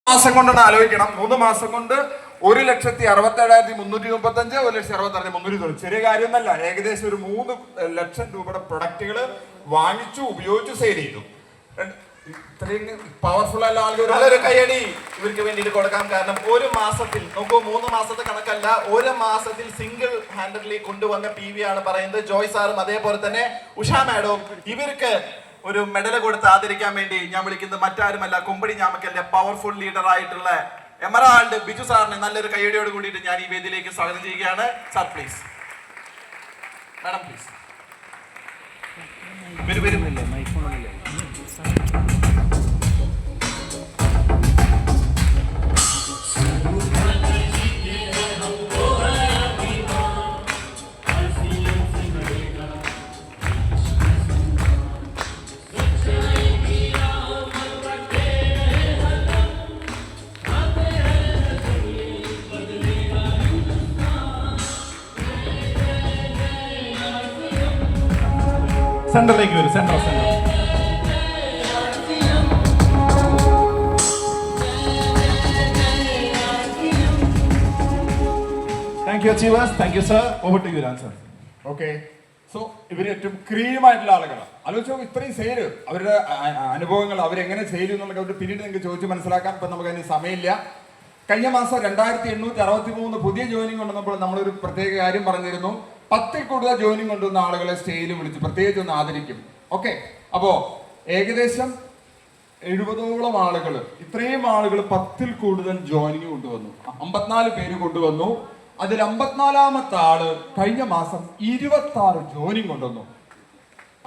മാസം കൊണ്ടാണ് ആലോചിക്കണം. 3 മാസം കൊണ്ട് 1,67,335, 1,66,390. ചെറിയ കാര്യമൊന്നല്ല. ഏകദേശം ഒരു 3 ലക്ഷം രൂപയുടെ പ്രൊഡക്റ്റുകൾ വാങ്ങിച്ചു, ഉപയോഗിച്ചു, സെയിൽ ചെയ്തു. ഇത്രയും പവർഫുൾ അല്ല ആളുകൾ. നല്ലൊരു കയ്യടി ഇവർക്ക് വേണ്ടിയിട്ട് കൊടുക്കാം. കാരണം ഒരു മാസത്തിൽ നോക്കൂ, 3 മാസത്തെ കണക്കല്ല, ഒരു മാസത്തിൽ സിംഗിൾ ഹാൻഡഡ്ലി കൊണ്ടുവന്ന PV ആണ് പറയുന്നത്. ജോയ് സാറും അതേപോലെ തന്നെ ഉഷ മാഡവും. ഇവർക്ക് ഒരു മെഡൽ കൊടുത്ത് ആദരിക്കാൻ വേണ്ടി ഞാൻ വിളിക്കുന്നത് മറ്റാരുമല്ല, കുമ്പടി ഞാമക്കലിന്റെ പവർഫുൾ ലീഡർ ആയിട്ടുള്ള എമറാൾഡ് ബിജു സാറിനെ നല്ലൊരു കയ്യടിയോട് കൂടിയിട്ട് ഞാൻ ഈ വേദിയിലേക്ക് സ്വാഗതം ചെയ്യുകയാണ്. സാർ പ്ലീസ്, മാഡം പ്ലീസ് വരുന്നില്ലേ? സെന്ററിലേക്ക് വരും. Centre thank you achievers. Thank you sir. Over to you answer. Okay, so ഇവര് ഏറ്റവും ക്രീമായിട്ടുള്ള ആളുകളാണ്. ആലോചിച്ചോ, ഇത്രയും സെയില്, അവരുടെ അനുഭവങ്ങൾ, അവരെങ്ങനെ സെയിൽ എന്നുള്ളത് അവർ പിന്നീട് നിങ്ങൾക്ക് ചോദിച്ച് മനസ്സിലാക്കാം. ഇപ്പം നമുക്ക് അതിന് സമയമില്ല. കഴിഞ്ഞ മാസം 2863 പുതിയ ജോയിനിങ് കൊണ്ടുവന്നപ്പോൾ നമ്മളൊരു പ്രത്യേക കാര്യം പറഞ്ഞിരുന്നു. 10ൽ കൂടുതൽ ജോയിനിങ് കൊണ്ടുവന്ന ആളുകളെ സ്റ്റേജിൽ വിളിച്ച് പ്രത്യേകിച്ച് ഒന്ന് ആദരിക്കും. ഓക്കെ, അപ്പോ ഏകദേശം 70ഓളം ആളുകൾ, ഇത്രയും ആളുകൾ 10ൽ കൂടുതൽ ജോയിനിങ് കൊണ്ടുവന്നു. 54 പേര് കൊണ്ടുവന്നു. അതിൽ 54ാമത്തെ ആള് കഴിഞ്ഞ മാസം 26 ജോയിനിങ് കൊണ്ടുവന്നു.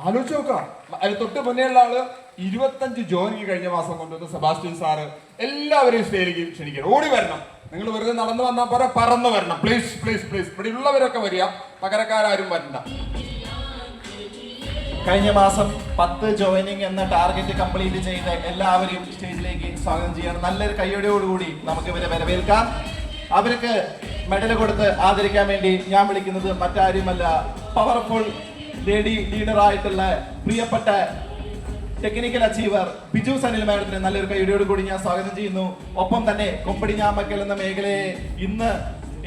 ആലോചിച്ച് നോക്കാം. അതിന് തൊട്ട് മുന്നേയുള്ള ആള് 25 ജോയിനിങ് കഴിഞ്ഞ മാസം കൊണ്ടുവന്നു. സെബാസ്റ്റ്യൻ സാറ് എല്ലാവരെയും സ്റ്റേജിലേക്ക് ക്ഷണിക്കണം. ഓടി വരണം. നിങ്ങൾ വെറുതെ നടന്നു വന്നാൽ പോരാ, പറന്നു വരണം. Please please please. ഇവിടെ ഉള്ളവരൊക്കെ വരിക, പകരക്കാരും വരണ്ട. കഴിഞ്ഞ മാസം 10 ജോയിനിങ് എന്ന ടാർഗറ്റ് കംപ്ലീറ്റ് ചെയ്ത എല്ലാവരെയും സ്റ്റേജിലേക്ക് സ്വാഗതം ചെയ്യണം. നല്ലൊരു കയ്യോടെയോടുകൂടി നമുക്ക് ഇവരെ വരവേൽക്കാം. അവർക്ക് മെഡൽ കൊടുത്ത് ആദരിക്കാൻ വേണ്ടി ഞാൻ വിളിക്കുന്നത് മറ്റാരുമല്ല, പവർഫുൾ ലേഡി ലീഡർ ആയിട്ടുള്ള പ്രിയപ്പെട്ട ടെക്നിക്കൽ അച്ചീവർ ബിജു സനിൽ മാഡത്തിന് നല്ലൊരു കയ്യോടെയോട് കൂടി ഞാൻ സ്വാഗതം ചെയ്യുന്നു. ഒപ്പം തന്നെ കൊമ്പടി ഞാമക്കൽ എന്ന മേഖലയെ ഇന്ന്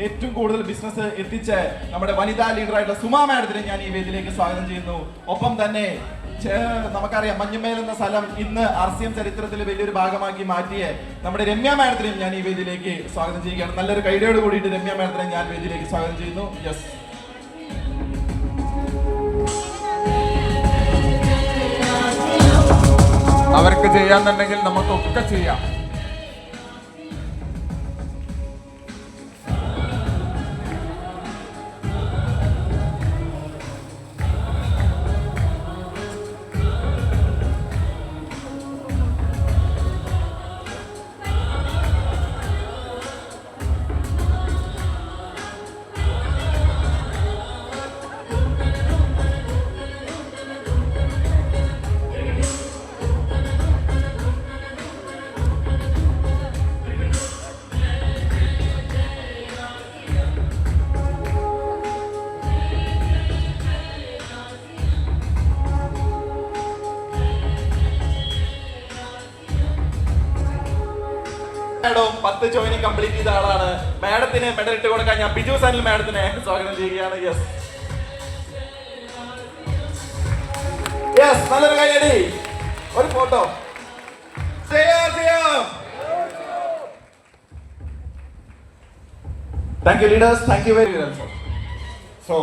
ഏറ്റവും കൂടുതൽ ബിസിനസ് എത്തിച്ച നമ്മുടെ വനിതാ ലീഡറായിട്ടുള്ള സുമാ മാഡത്തിനെ ഞാൻ ഈ വേദിയിലേക്ക് സ്വാഗതം ചെയ്യുന്നു. ഒപ്പം തന്നെ നമുക്കറിയാം, മഞ്ഞുമേൽ എന്ന സ്ഥലം ഇന്ന് RCM ചരിത്രത്തിൽ വലിയൊരു ഭാഗമാക്കി മാറ്റിയ നമ്മുടെ രമ്യ മാഡത്തിനെയും ഞാൻ ഈ വേദിയിലേക്ക് സ്വാഗതം ചെയ്യുകയാണ്. നല്ലൊരു കൈഡിയോട് കൂടിയിട്ട് രമ്യ മാഡത്തിനെ ഞാൻ വേദിയിലേക്ക് സ്വാഗതം ചെയ്യുന്നു. യെസ്, അവർക്ക് ചെയ്യാന്നുണ്ടെങ്കിൽ നമുക്കൊക്കെ ചെയ്യാം. മാഡവും 10 ജോയിനിങ് കംപ്ലീറ്റ് ചെയ്ത ആളാണ്. മാഡത്തിന് മെഡൽ ഇട്ട് കൊടുക്കാൻ ഞാൻ ബിജു സനിൽ മാഡത്തിനെ സ്വാഗതം ചെയ്യുകയാണ്. യെസ് യെസ്, നല്ലൊരു കൈയടി, ഒരു photo. Thank you leaders, thank you very much. So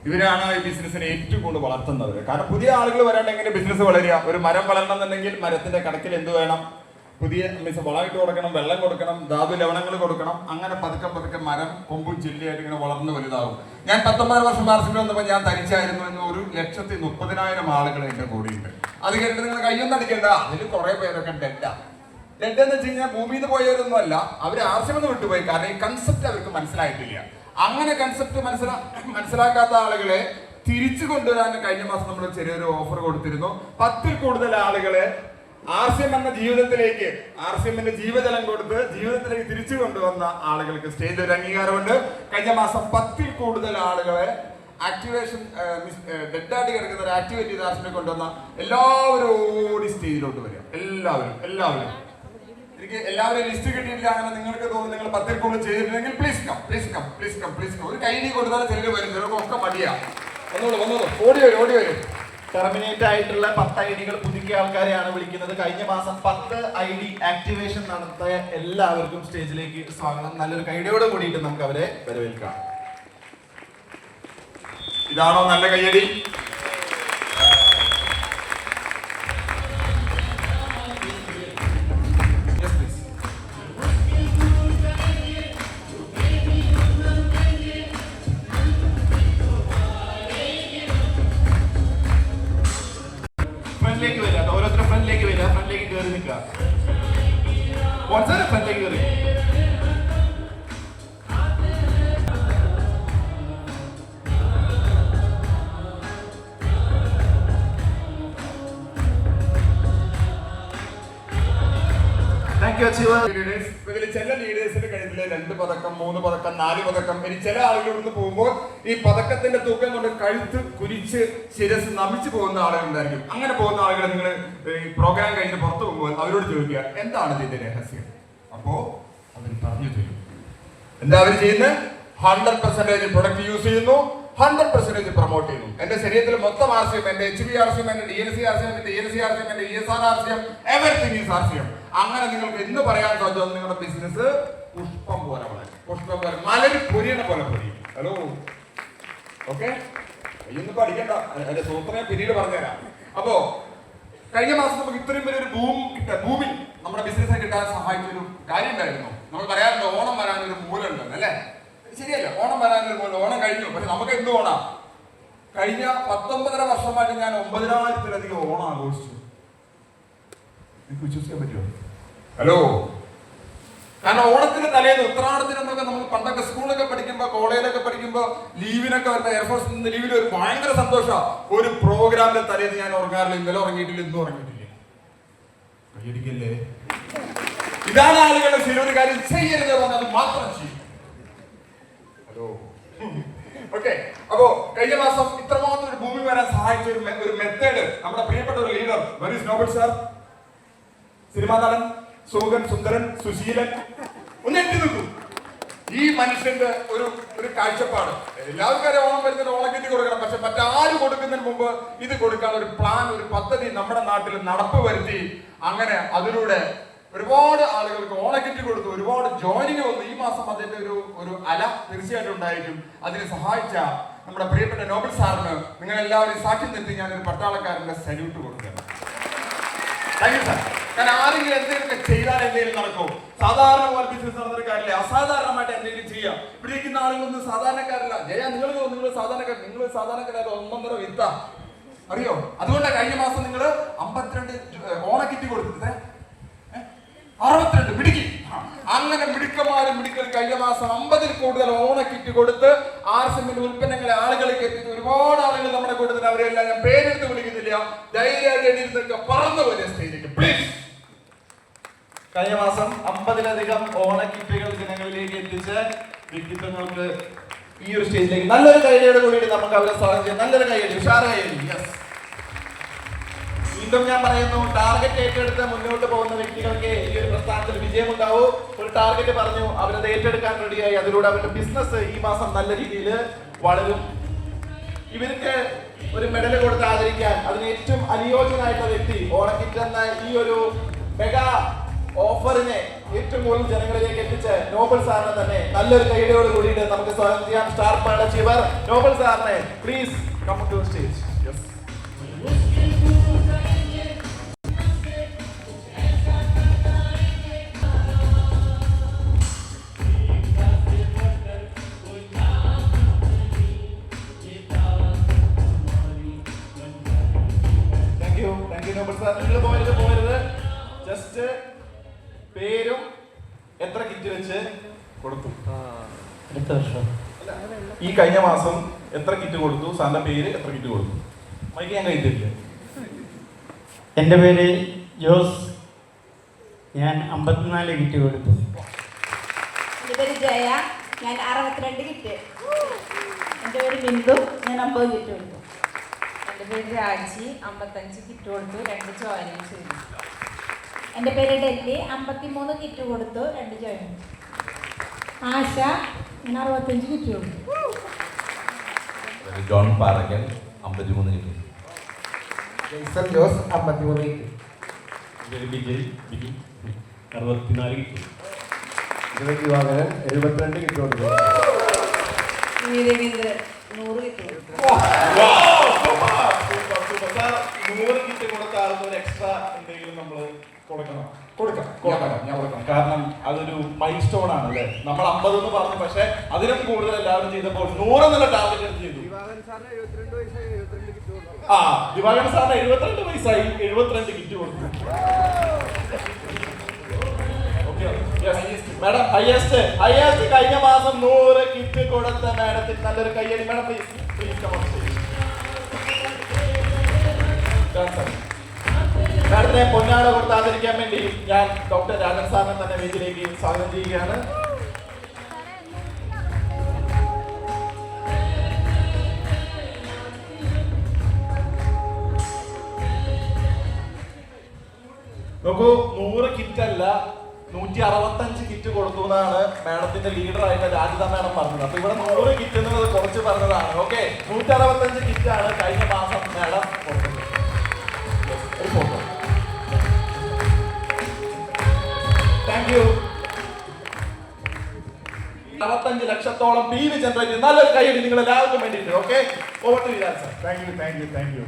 ഇവരാണ് ഈ ബിസിനസ്സിനെ ഏറ്റവും കൂടുതൽ വളർത്തുന്നവർ. കാരണം പുതിയ ആളുകൾ വരാണ്ടെങ്കിൽ ബിസിനസ് വളരുക. ഒരു മരം വളരണമെന്നുണ്ടെങ്കിൽ മരത്തിന്റെ കടക്കിൽ എന്ത് വേണം? പുതിയ വളമിട്ട് കൊടുക്കണം, വെള്ളം കൊടുക്കണം, ധാതു ലവണങ്ങൾ കൊടുക്കണം. അങ്ങനെ പതുക്കെ പതുക്കെ മരം കൊമ്പും ചില്ലിയായിട്ട് ഇങ്ങനെ വളർന്ന് വലുതാവും. ഞാൻ 19 വർഷം മാർച്ചിൽ വന്നപ്പോൾ ഞാൻ തനിച്ചായിരുന്നു എന്ന് 1,30,000 ആളുകൾ എന്റെ കൂടെയുണ്ട്. അത് കേട്ടിട്ട് നിങ്ങൾ കയ്യൊന്നും അടിക്കണ്ട. അതിൽ കുറെ പേരൊക്കെ ഡെഡ് എന്ന് വെച്ച് കഴിഞ്ഞാൽ ഭൂമിയിൽ നിന്ന് പോയവരൊന്നും അല്ല, അവർ ആവശ്യമെന്ന് വിട്ടുപോയി. കാരണം ഈ കൺസെപ്റ്റ് അവർക്ക് മനസ്സിലായിട്ടില്ല. അങ്ങനെ കൺസെപ്റ്റ് മനസ്സിലാക്കാത്ത ആളുകളെ തിരിച്ചു കൊണ്ടുവരാൻ കഴിഞ്ഞ മാസം നമ്മൾ ചെറിയൊരു ഓഫർ കൊടുത്തിരുന്നു. 10ൽ കൂടുതൽ ആളുകളെ RCM എന്ന ജീവിതത്തിലേക്ക്, RCMന്റെ ജീവജലം കൊടുത്ത് ജീവിതത്തിലേക്ക് തിരിച്ചു കൊണ്ടുവന്ന ആളുകൾക്ക് സ്റ്റേജിൽ ഒരു അംഗീകാരമുണ്ട്. കഴിഞ്ഞ മാസം 10ൽ കൂടുതൽ ആളുകളെ ആക്ടിവേഷൻ ഡെഡായിട്ട് കിടക്കുന്ന ഒരു ആക്ടിവേറ്റ് ചെയ്ത് കൊണ്ടുവന്ന എല്ലാവരും ഓടി സ്റ്റേജിലോട്ട് വരിക. എല്ലാവരും എനിക്ക് എല്ലാവരെയും ലിസ്റ്റ് കിട്ടിയിട്ടില്ല, അങ്ങനെ നിങ്ങൾക്ക് തോന്നുന്നു നിങ്ങൾ 10ൽ കൂടുതൽ ചെയ്തിട്ടുണ്ടെങ്കിൽ പ്ലീസ് കം. ഒരു കൈഡി കൊടുത്താൽ ചിലർ വരും, ചിലർക്കൊക്കെ മടിയാ. ഒന്നോളൂ ഓടി വരും. ടെർമിനേറ്റ് ആയിട്ടുള്ള 10 ഐഡികൾ പുതുക്കിയ ആൾക്കാരെയാണ് വിളിക്കുന്നത്. കഴിഞ്ഞ മാസം 10 ID ആക്ടിവേഷൻ നടത്തിയ എല്ലാവർക്കും സ്റ്റേജിലേക്ക് സ്വാഗതം. നല്ലൊരു കൈഡിയോട് കൂടിയിട്ട് നമുക്ക് അവരെ വരവേൽക്കാം. ഇതാണോ നല്ല കയ്യടി? ഫ്രണ്ടിലേക്ക് വരിക, ഓരോരുത്തരും ഫ്രണ്ടിലേക്ക് വരിക, ഫ്രണ്ടിലേക്ക് കയറി നിൽക്കുക. ഫ്രണ്ടിലേക്ക് കയറി. Thank you achiever. ഇതിൽ ചില ലീഡേഴ്സിന്റെ കഴുത്തില് 2 പതക്കം 3 പതക്കം 4 പതക്കം. ഇനി ചില ആളുകൾ ഇവിടുന്ന് പോകുമ്പോൾ ഈ പതക്കത്തിന്റെ തൂക്കം കൊണ്ട് കഴുത്ത് കുരിച്ച് ശിരസ് നമിച്ചു പോകുന്ന ആളുകളുണ്ടായിരിക്കും. അങ്ങനെ പോകുന്ന ആളുകൾ നിങ്ങൾ ഈ പ്രോഗ്രാം കഴിഞ്ഞ് പുറത്തു പോകുമ്പോൾ അവരോട് ചോദിക്കുക എന്താണ് ഇതിന്റെ രഹസ്യം. അപ്പോ അവർ പറഞ്ഞു തരും. എന്താ അവർ ചെയ്യുന്നത്? 100% പ്രൊഡക്റ്റ് യൂസ് ചെയ്യുന്നു, 100% പ്രൊമോട്ട് ചെയ്യുന്നു. എന്റെ ശരീരത്തിൽ മൊത്തം RCM, എന്റെ HB-RCM, എന്റെ DNC RCM, എന്റെ TNC RCM, എന്റെ ESR RCM, everything is RCM. അങ്ങനെ നിങ്ങൾക്ക് എന്ന് പറയാൻ സാധിച്ചോ നിങ്ങളുടെ ബിസിനസ് പുഷ്പം പോലെ വളരും, പുഷ്പം പോലെ മലരി പൊരിയണ പോലെ പൊരിയും. ഹലോ, ഓക്കെ, ഇന്ന് പഠിക്കണ്ട, എന്റെ സുഹൃത്തിനെ പിന്നീട് പറഞ്ഞുതരാം. അപ്പോ കഴിഞ്ഞ മാസം നമുക്ക് ഇത്രയും വലിയൊരു ഭൂമി നമ്മുടെ ബിസിനസ്സിനെ കിട്ടാൻ സഹായിച്ചൊരു കാര്യം ഉണ്ടായിരുന്നു. നമ്മൾ പറയാറുണ്ട് ഓണം വരാനൊരു മൂലമുണ്ടെന്ന്, അല്ലേ? ശരിയല്ല, ഓണം വരാനൊരു മൂലം. ഓണം കഴിഞ്ഞു, പക്ഷെ നമുക്ക് എന്ത് ഓണം? കഴിഞ്ഞ 19.5 വർഷമായിട്ട് ഞാൻ 9000-ലധികം ഓണം ആഘോഷിച്ചു. എനിക്ക് വിശ്വസിക്കാൻ പറ്റുമോ? ഹലോ, കാരണം ഓണത്തിന്റെ തലേന്ന് ഉത്രാടത്തിനൊക്കെ നമുക്ക് പണ്ടൊക്കെ സ്കൂളൊക്കെ പഠിക്കുമ്പോ കോളേജിലൊക്കെ പഠിക്കുമ്പോ ലീവിനൊക്കെ വരുന്ന എയർഫോഴ്സിൽ നിന്ന് ലീവിൽ ഒരു ഭയങ്കര സന്തോഷമാണ്. ഒരു പ്രോഗ്രാമിന്റെ തലേന്ന് ഞാൻ ഉറങ്ങാറില്ല, ഇന്നലെ ഉറങ്ങിയിട്ടില്ല, ഇന്നും ഉറങ്ങിയിട്ടില്ല. കൈയടിക്കല്ലേ? ഇതാണ് ആളുകളുടെ ശരി. ഒരു കാര്യം ചെയ്യരുത് പറഞ്ഞത് മാത്രം ചെയ്യും. Hello, okay. അപ്പോ കഴിഞ്ഞ മാസം ഇത്രമാത്രം ഒരു ഭൂമി വരാൻ സഹായിച്ച ഒരു മെത്തേഡ് നമ്മുടെ പ്രിയപ്പെട്ട ഒരു leader very Nobel sir, cinema നടൻ, സുമുഖൻ, സുന്ദരൻ, സുശീലൻ, ഒന്നെത്തി നിൽക്കും. ഈ മനുഷ്യന്റെ ഒരു കാഴ്ചപ്പാട് എല്ലാവർക്കും ഓണം വരുന്നതിന് ഓണക്കിറ്റ് കൊടുക്കണം, പക്ഷെ മറ്റാര് കൊടുക്കുന്നതിന് മുമ്പ് ഇത് കൊടുക്കാൻ ഒരു പ്ലാൻ, ഒരു പദ്ധതി നമ്മുടെ നാട്ടിൽ നടപ്പ് വരുത്തി. അങ്ങനെ അതിലൂടെ ഒരുപാട് ആളുകൾക്ക് ഓണക്കിറ്റ് കൊടുത്തു, ഒരുപാട് ജോയിനിങ് വന്നു. ഈ മാസം അതിന്റെ ഒരു അല തീർച്ചയായിട്ടും ഉണ്ടായിരിക്കും. അതിന് സഹായിച്ച നമ്മുടെ പ്രിയപ്പെട്ട നോബൽ സാറിന് നിങ്ങൾ എല്ലാവരും സാക്ഷ്യം നിർത്തി ഞാനൊരു പട്ടാളക്കാരന്റെ സല്യൂട്ട് കൊടുക്കുകയാണ്. Thank you sir. കാരണം ആരെങ്കിലും എന്തെങ്കിലുമൊക്കെ ചെയ്താൽ എന്തെങ്കിലും നടക്കും. സാധാരണ പോലെ ബിസിനസ് നടന്നൊരു കാര്യമില്ല, അസാധാരണമായിട്ട് എന്തെങ്കിലും ചെയ്യാം. ഇവിടെ ഇരിക്കുന്ന ആളുകളൊന്നും സാധാരണക്കാരല്ല. നിങ്ങൾ സാധാരണക്കാർ, നിങ്ങൾ സാധാരണക്കാരായിട്ട് 1.5 വിത്ത അറിയോ? അതുകൊണ്ടാണ് കഴിഞ്ഞ മാസം നിങ്ങൾ 52 ഓണക്കിറ്റ് കൊടുത്തത്. 62 മിടുക്കി. അങ്ങനെ മിടുക്കൽ കഴിഞ്ഞ മാസം 50-ൽ കൂടുതൽ ഓണക്കിറ്റ് കൊടുത്ത് RCMന്റെ ഉൽപ്പന്നങ്ങളെ ആളുകളിലേക്ക് എത്തിച്ച് ഒരുപാട് ആളുകൾ നമ്മുടെ കൂട്ടത്തിൽ. അവരെല്ലാം ഞാൻ പേരെടുത്ത് വിളിക്കുന്നില്ല, ധൈര്യമായിട്ട് പറന്നു പോലെ സ്റ്റേജിലേക്ക് പ്ലീസ്. കഴിഞ്ഞ മാസം 50-ലധികം ഓണക്കിറ്റുകൾ ജനങ്ങളിലേക്ക് എത്തിച്ച വ്യക്തിത്വങ്ങൾക്ക് ഈ ഒരു സ്റ്റേജിലേക്ക് നല്ലൊരു കൈഡിയോട് കൂടി നമുക്ക് അവരെ സ്വാഗതം ചെയ്യാം. നല്ലൊരു കൈഡി, ഉഷാർ കൈഡി. യെസ്. വീണ്ടും ഞാൻ പറയുന്നു, ടാർഗറ്റ് ഏറ്റെടുത്ത് മുന്നോട്ട് പോകുന്ന വ്യക്തികൾക്ക് ഈ ഒരു പ്രസ്ഥാനത്തിൽ വിജയമുണ്ടാവും. ഒരു ടാർഗറ്റ് പറഞ്ഞു, അവരത് ഏറ്റെടുക്കാൻ റെഡിയായി. അതിലൂടെ അവരുടെ ബിസിനസ് ഈ മാസം നല്ല രീതിയിൽ വളരും. ഇവർക്ക് ഒരു മെഡൽ കൊടുത്ത് ആദരിക്കാൻ അതിന് ഏറ്റവും അനുയോജ്യനായിട്ടുള്ള വ്യക്തി, ഓണക്കിറ്റ് എന്ന ഈ ഒരു മെഗാ ഓഫറിനെ ഏറ്റവും കൂടുതൽ ജനങ്ങളിലേക്ക് എത്തിച്ച് നോബൽ സാറിനെ തന്നെ നല്ലൊരു കൈഡിയോട് കൂടിയിട്ട് നമുക്ക് സ്വാഗതം ചെയ്യാം. സ്റ്റാർ പാർട്ട് അച്ചീവർ നോബൽ സാറിനെ please come to stage. Yes. പോകരുത്. ജസ്റ്റ് പേരും എത്ര കിറ്റ് വെച്ച് കൊടുത്തു ഈ കഴിഞ്ഞ മാസം എത്ര കിറ്റ് കൊടുത്തു, സാറിന്റെ പേര് എത്ര കിറ്റ് കൊടുത്തു? മൈക്ക് ഞാൻ കഴിച്ചിട്ടില്ല. എൻ്റെ പേര് ജോസ്, ഞാൻ 54 കിറ്റ് കൊടുത്തു. എൻ്റെ പേര് ജയ, ഞാൻ 62 കിറ്റ്. എൻ്റെ പേര് ബിന്ദു, ഞാൻ 50 കിറ്റ് കൊടുത്തു. എൻ്റെ പേര് രാജി, 55 കിറ്റ് കൊടുത്തു, 2 ജോയിനിങ് ചെയ്തു. എൻ്റെ പേര് ഡെല്ലി, 53 കിറ്റ് കൊടുത്തു, 2 ജോയിനിങ്. ആശ, ഞാൻ 65 കിറ്റ് കൊടുത്തു. ജോൺ പാറക്കൽ 53 കിട്ടി. ജെയ്സൺ ജോസ് 53 കിട്ടി. വിജയ് ബിജി 64 കിട്ടി. ദിവാകരൻ 72 കിട്ടി കൊടുത്തു. രവീന്ദ്രൻ 100 കിറ്റ് കൊടുത്തു. 100 കിറ്റ് കൊടുത്ത ആൾക്ക് ഒരു എക്സ്ട്രാ എന്തെങ്കിലും നമ്മൾ കൊടുക്കണം. ഞാൻ കൊടുക്കാം. കാരണം അതൊരു മൈൽ സ്റ്റോൺ ആണ് അല്ലേ. നമ്മൾ 50 എന്ന് പറഞ്ഞു, പക്ഷെ അതിനും കൂടുതൽ എല്ലാവരും ചെയ്തപ്പോൾ 100 എന്നുള്ള ടാർഗറ്റ് ചെയ്തു. ദിവാകരൻ സാറിന് 72 വയസ്സായി, 72 കിറ്റ് കൊടുത്തു. മാഡം ഹയസ്റ്റ് കഴിഞ്ഞ മാസം 100 കിറ്റ് കൊടുത്ത മാഡത്തിന് നല്ലൊരു കയ്യടി. മാഡം പ്ലീസ് മാഡത്തിനെ പൊന്നാട കൊടുത്ത് ആദരിക്കാൻ വേണ്ടി ഞാൻ ഡോക്ടർ രാജൻ സാറിനെ തന്നെ വേദിയിലേക്ക് സ്വാഗതം ചെയ്യുകയാണ്. നോക്കൂ, 100 കിറ്റ് അല്ല 165 കിറ്റ് കൊടുത്തു എന്നാണ് മാഡത്തിന്റെ ലീഡർ ആയിട്ട് രാജിത മാഡം പറഞ്ഞത്. അപ്പൊ ഇവിടെ 100 കിറ്റ് എന്നുള്ളത് കുറച്ച് പറഞ്ഞതാണ്. ഓക്കെ, 165 കിറ്റ് ആണ് കഴിഞ്ഞ മാസം മാഡം കൊടുത്തത്. ഒരു ഫോട്ടോ. Thank you. 65 ലക്ഷത്തോളം PV ജനറേറ്റ്. നല്ലൊരു കൈയടി നിങ്ങൾ എല്ലാവർക്കും വേണ്ടിയിട്ട്. Okay, over to you sir. Thank you.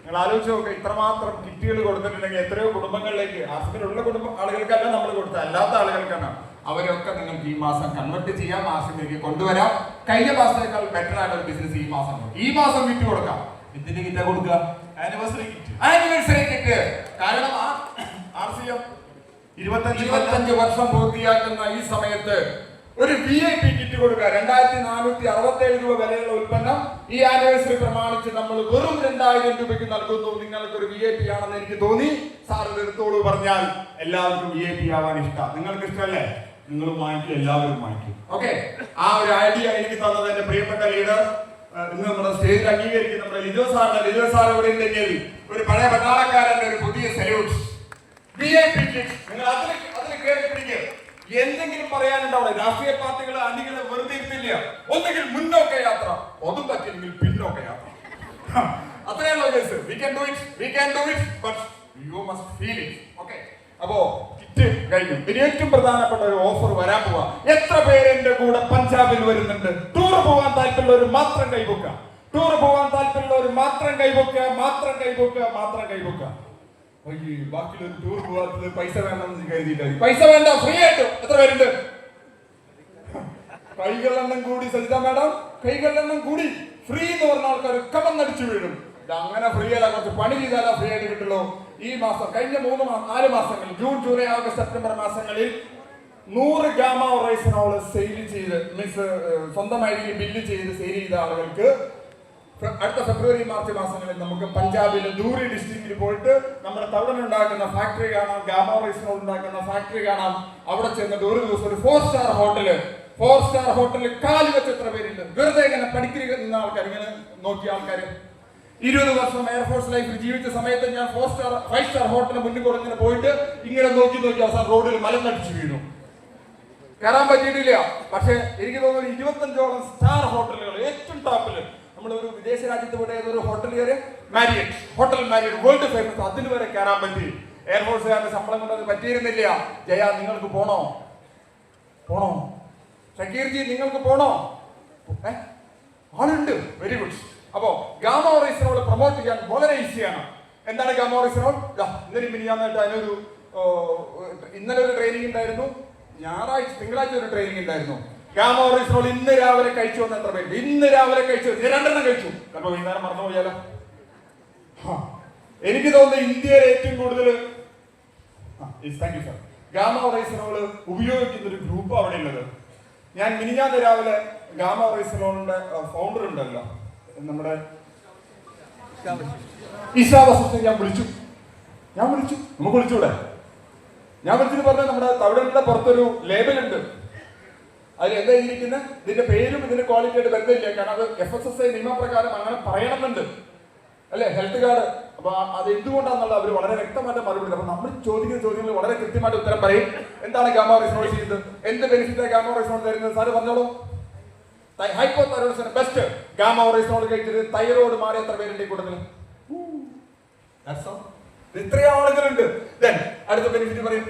നിങ്ങൾ ആലോചിച്ച് നോക്കുക, ഇത്രമാത്രം കിറ്റുകൾ കൊടുത്തിട്ടുണ്ടെങ്കിൽ എത്രയോ കുടുംബങ്ങളിലേക്ക്, ആസിഫിലുള്ള ആളുകൾക്കല്ല നമ്മൾ കൊടുത്ത, അല്ലാത്ത ആളുകൾക്കാണ്. അവരൊക്കെ നിങ്ങൾക്ക് ഈ മാസം കൺവെർട്ട് ചെയ്യാം, ആസിഫിലേക്ക് കൊണ്ടുവരാം. കഴിഞ്ഞ മാസത്തേക്കാൾ ബെറ്റർ ആയിട്ട് ഒരു ബിസിനസ് ഈ മാസം കിറ്റ് കൊടുക്കാം. എന്തിന്റെ കിറ്റാ കൊടുക്കുക? Anniversary kit. കാരണം RCM 25 വർഷം പൂർത്തിയാക്കുന്ന ഈ സമയത്ത് ഒരു VIP കിറ്റ് കൊടുക്കുക. 2467 രൂപ വിലയുള്ള ഉൽപ്പന്നം ഈ ആനിവേഴ്സറി പ്രമാണിച്ച് നമ്മൾ വെറും 2000 രൂപയ്ക്ക് നൽകുന്നു. നിങ്ങൾക്ക് ഒരു VIP ആണെന്ന് എനിക്ക് തോന്നി. സാർ ഇത് എടുത്തോളൂ പറഞ്ഞാൽ എല്ലാവർക്കും VIP ആവാൻ ഇഷ്ടം. നിങ്ങൾക്ക് ഇഷ്ടമല്ലേ? നിങ്ങൾ വാങ്ങിക്കും, എല്ലാവരും വാങ്ങിക്കും. ഓക്കെ, ആ ഒരു ഐഡിയ എനിക്ക് തന്നത് എന്റെ പ്രിയപ്പെട്ട ലീഡർ, ഇന്ന് നമ്മുടെ സ്റ്റേജിൽ അംഗീകരിക്കുന്ന നമ്മുടെ ലിജോ സാർ ഇവിടെ ഉണ്ടെങ്കിൽ ഒരു പഴയ പട്ടാളക്കാരന്റെ ഒരു പുതിയ സല്യൂട്ട് VIP കിറ്റ്. നിങ്ങൾ അതിൽ കയറി പിടിക്കുക. എന്തെങ്കിലും പറയാനുണ്ടാവും. രാഷ്ട്രീയ പാർട്ടികൾ അണികളെ വെറുതെ ഇരുത്തില്ല. ഒന്നെങ്കിൽ മുന്നോക്ക യാത്ര, ഒന്നും പറ്റില്ലെങ്കിൽ പിന്നോക്ക യാത്ര. അത്രയുള്ള case. We can do it, but you must feel it. Okay. അപ്പോ കിറ്റ് കഴിഞ്ഞു. ഇനി ഏറ്റവും പ്രധാനപ്പെട്ട ഒരു ഓഫർ വരാൻ പോവാ. എത്ര പേര് എന്റെ കൂടെ പഞ്ചാബിൽ വരുന്നുണ്ട്? ടൂർ പോകാൻ താല്പര്യമുള്ളവർ മാത്രം കൈവക്കുക. ബാക്കിയുള്ള ടൂർ പോകാത്തത് പൈസ വേണമെന്ന് കരുതിയില്ല. പൈസ വേണ്ട, ഫ്രീ ആയിട്ട്. എത്ര പേരുണ്ട്? കൈകളെണ്ണം കൂടി സജിത മാഡം, കൈകളെണ്ണം കൂടി. ഫ്രീ എന്ന് പറഞ്ഞ ആൾക്കാർ കമന്നടിച്ചു വീഴും. ഇത് അങ്ങനെ ഫ്രീ അല്ല, കുറച്ച് പണി ചെയ്താലേ ഫ്രീ ആയിട്ട് കിട്ടുള്ളൂ. ഈ മാസം കഴിഞ്ഞ 4 മാസങ്ങളിൽ, ജൂൺ, ജൂലൈ, ആഗസ്റ്റ്, സെപ്റ്റംബർ മാസങ്ങളിൽ 100 ഗാമ റൈസിനോൾ സെയിൽ ചെയ്ത് സ്വന്തമായി ബില്ല് ചെയ്ത് സെയിൽ ചെയ്ത ആളുകൾക്ക് അടുത്ത ഫെബ്രുവരി, മാർച്ച് മാസങ്ങളിൽ നമുക്ക് പഞ്ചാബിലെ ധൂരി ഡിസ്ട്രിക്റ്റിൽ പോയിട്ട് നമ്മുടെ തവിടൻ ഉണ്ടാക്കുന്ന ഫാക്ടറി കാണാം, ഗാമ റൈസിനോൾ ഉണ്ടാക്കുന്ന ഫാക്ടറി കാണാം. അവിടെ ചെന്നിട്ട് ഒരു ദിവസം ഒരു 4 സ്റ്റാർ ഹോട്ടലിൽ കാല് വെച്ച് എത്ര പേരുണ്ട്? വെറുതെ ഇങ്ങനെ പഠിക്കുന്ന ആൾക്കാർ, ഇങ്ങനെ നോക്കിയ ആൾക്കാർ. 20 വർഷം എയർഫോഴ്സ് ലൈഫിൽ ജീവിച്ച സമയത്ത് ഞാൻ 5 സ്റ്റാർ ഹോട്ടലിന് മുന്നിൽ കുറഞ്ഞിങ്ങനെ പോയിട്ട് ഇങ്ങനെ നോക്കി അവസാനം റോഡിൽ മലന്നടിച്ചു വീണു. കയറാൻ പറ്റിയിട്ടില്ല. പക്ഷെ എനിക്ക് തോന്നുന്നു 25ഓളം സ്റ്റാർ ഹോട്ടലുകൾ ഏറ്റവും ടോപ്പില്, നമ്മൾ ഒരു വിദേശ രാജ്യത്ത് പോയിട്ട് ഏതൊരു ഹോട്ടൽ കയറി, ഹോട്ടൽ മാരിയറ്റ് വേൾഡ് ഫേമസ്, അതിൽ വരെ കയറാൻ പറ്റി. എയർഫോഴ്സുകാരുടെ ശമ്പളം കൊണ്ട് അത് പറ്റിയിരുന്നില്ല. ജയ, നിങ്ങൾക്ക് പോണോ? ഷക്കീർജി, നിങ്ങൾക്ക് പോണോ? ആളുണ്ട്. Very good. അപ്പോ ഗാമ റൈസിനോൾ പ്രൊമോട്ട് ചെയ്യാൻ വളരെ ഈസിയാണ്. എന്താണ് ഗാമ റൈസിനോൾ? ഇന്നലെ മിനിയാന്നായിട്ട് അതിനൊരു ഇന്നലെ ഒരു ട്രെയിനിങ് ഉണ്ടായിരുന്നു, തിങ്കളാഴ്ച ഒരു ട്രെയിനിങ് ഉണ്ടായിരുന്നു. ഗാമ റൈസിനോൾ ഇന്ന് രാവിലെ കഴിച്ചു വന്ന എത്ര പേര്? ഇന്ന് രാവിലെ കഴിച്ചു, 2 കഴിച്ചു. അപ്പൊ വൈകുന്നേരം മറന്നുപോയാലോ? എനിക്ക് തോന്നുന്നു ഇന്ത്യയിൽ ഏറ്റവും കൂടുതൽ ഗാമ റൈസിനോൾ ഉപയോഗിക്കുന്ന ഒരു ഗ്രൂപ്പ് അവിടെ ഉള്ളത്. ഞാൻ മിനിഞ്ഞാന്ന് രാവിലെ ഗാമ റൈസിനോളിന്റെ ഫൗണ്ടർ ഉണ്ടല്ലോ, നമ്മുടെ ഇഷാ വസിഷ്ഠനെ ഞാൻ വിളിച്ചു. നമുക്ക് വിളിച്ചൂടെ? ഞാൻ വിളിച്ചിട്ട് പറഞ്ഞ നമ്മുടെ തവിടന്റെ പുറത്തൊരു ലേബൽ ഉണ്ട്, അതിൽ എന്താ ഇരിക്കുന്നത്, ഇതിന്റെ പേരും ഇതിന്റെ ക്വാളിറ്റിയായിട്ട് ബന്ധമില്ല. കാരണം അത് FSSAI നിയമപ്രകാരം അങ്ങനെ പറയണമെന്നുണ്ട്. അല്ലെ ഹെൽത്ത് കാർഡ്. അപ്പൊ അത് എന്തുകൊണ്ടാണെന്നുള്ള അവർ വളരെ വ്യക്തമായിട്ട് മറുപടി. അപ്പൊ നമ്മൾ ചോദിക്കുന്ന ചോദ്യങ്ങൾ വളരെ കൃത്യമായിട്ട് ഉത്തരം പറയും. എന്താണ് ഗാമ റൈസിനോട് ചെയ്യുന്നത്, എന്ത് ബെനിഫിറ്റ് ഗാമ റൈസിനോട് തരുന്നത്, സാറ് പറഞ്ഞോളൂ. ഹൈപ്പോതൈറോയിഡ്സിന് ബെസ്റ്റ് ഗാമ റൈസിനോട് കഴിച്ചത് തൈറോയ്ഡ് മാറി എത്ര പേരുണ്ട് ഈ കൂട്ടത്തിൽ? ഇത്രയും ആളുകളുണ്ട്. അടുത്ത ബെനിഫിറ്റ് പറയും.